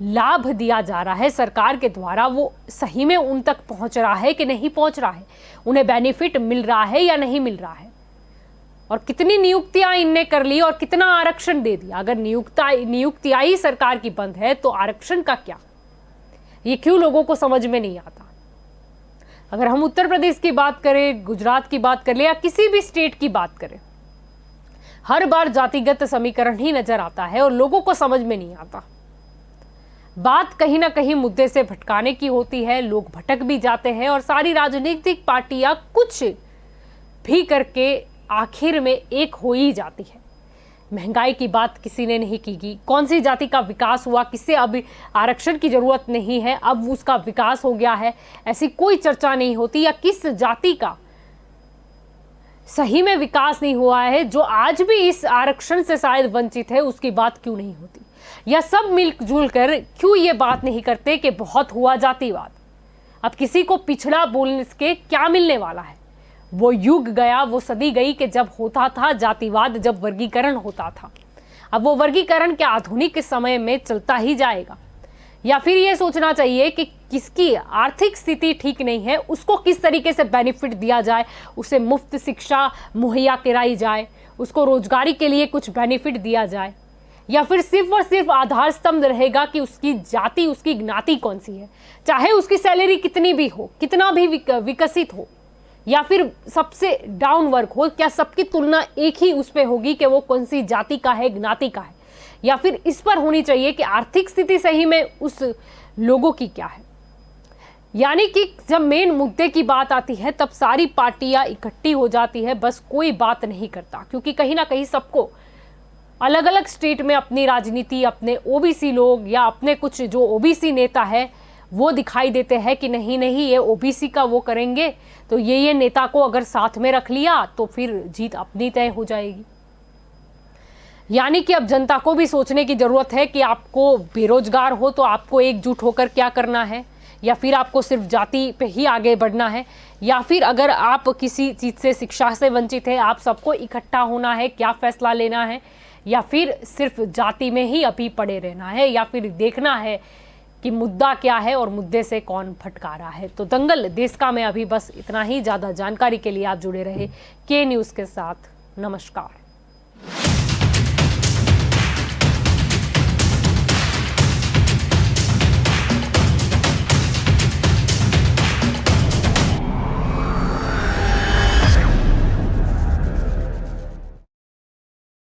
लाभ दिया जा रहा है सरकार के द्वारा वो सही में उन तक पहुंच रहा है कि नहीं पहुंच रहा है, उन्हें बेनिफिट मिल रहा है या नहीं मिल रहा है, और कितनी नियुक्तियां इनने कर ली और कितना आरक्षण दे दिया। अगर नियुक्तियां ही सरकार की बंद है तो आरक्षण का क्या, ये क्यों लोगों को समझ में नहीं आता। अगर हम उत्तर प्रदेश की बात करें, गुजरात की बात कर ले या किसी भी स्टेट की बात करें, हर बार जातिगत समीकरण ही नजर आता है और लोगों को समझ में नहीं आता। बात कहीं ना कहीं मुद्दे से भटकाने की होती है, लोग भटक भी जाते हैं और सारी राजनीतिक पार्टियां कुछ भी करके आखिर में एक हो ही जाती है। महंगाई की बात किसी ने नहीं की, कौन सी जाति का विकास हुआ, किसे अब आरक्षण की जरूरत नहीं है, अब उसका विकास हो गया है, ऐसी कोई चर्चा नहीं होती। या किस जाति का सही में विकास नहीं हुआ है जो आज भी इस आरक्षण से शायद वंचित है, उसकी बात क्यों नहीं होती। या सब मिलजुल कर क्यों ये बात नहीं करते कि बहुत हुआ जातिवाद, अब किसी को पिछड़ा बोलने के क्या मिलने वाला है। वो युग गया, वो सदी गई कि जब होता था जातिवाद, जब वर्गीकरण होता था। अब वो वर्गीकरण क्या आधुनिक समय में चलता ही जाएगा, या फिर ये सोचना चाहिए कि किसकी आर्थिक स्थिति ठीक नहीं है उसको किस तरीके से बेनिफिट दिया जाए, उसे मुफ्त शिक्षा मुहैया कराई जाए, उसको रोजगारी के लिए कुछ बेनिफिट दिया जाए, या फिर सिर्फ और सिर्फ आधार स्तंभ रहेगा कि उसकी जाति, उसकी ज्ञाति कौन सी है, चाहे उसकी सैलरी कितनी भी हो, कितना भी विकसित हो, या फिर सबसे डाउन वर्ग हो, क्या सबकी तुलना एक ही उस पे होगी कि वो कौन सी जाति का है, ज्ञाति का है, या फिर इस पर होनी चाहिए कि आर्थिक स्थिति सही में उस लोगों की क्या है। यानी कि जब मेन मुद्दे की बात आती है तब सारी पार्टियां इकट्ठी हो जाती है, बस कोई बात नहीं करता, क्योंकि कहीं ना कहीं सबको अलग अलग स्टेट में अपनी राजनीति, अपने ओबीसी लोग या अपने कुछ जो ओबीसी नेता है वो दिखाई देते हैं कि नहीं नहीं ये ओबीसी का वो करेंगे, तो ये नेता को अगर साथ में रख लिया तो फिर जीत अपनी तय हो जाएगी। यानी कि अब जनता को भी सोचने की जरूरत है कि आपको बेरोजगार हो तो आपको एकजुट होकर क्या करना है, या फिर आपको सिर्फ जाति पे ही आगे बढ़ना है, या फिर अगर आप किसी चीज़ से, शिक्षा से वंचित है, आप सबको इकट्ठा होना है, क्या फैसला लेना है, या फिर सिर्फ जाति में ही अभी पड़े रहना है, या फिर देखना है कि मुद्दा क्या है और मुद्दे से कौन भटका रहा है। तो दंगल देश का में अभी बस इतना ही। ज़्यादा जानकारी के लिए आप जुड़े रहे के न्यूज़ के साथ। नमस्कार।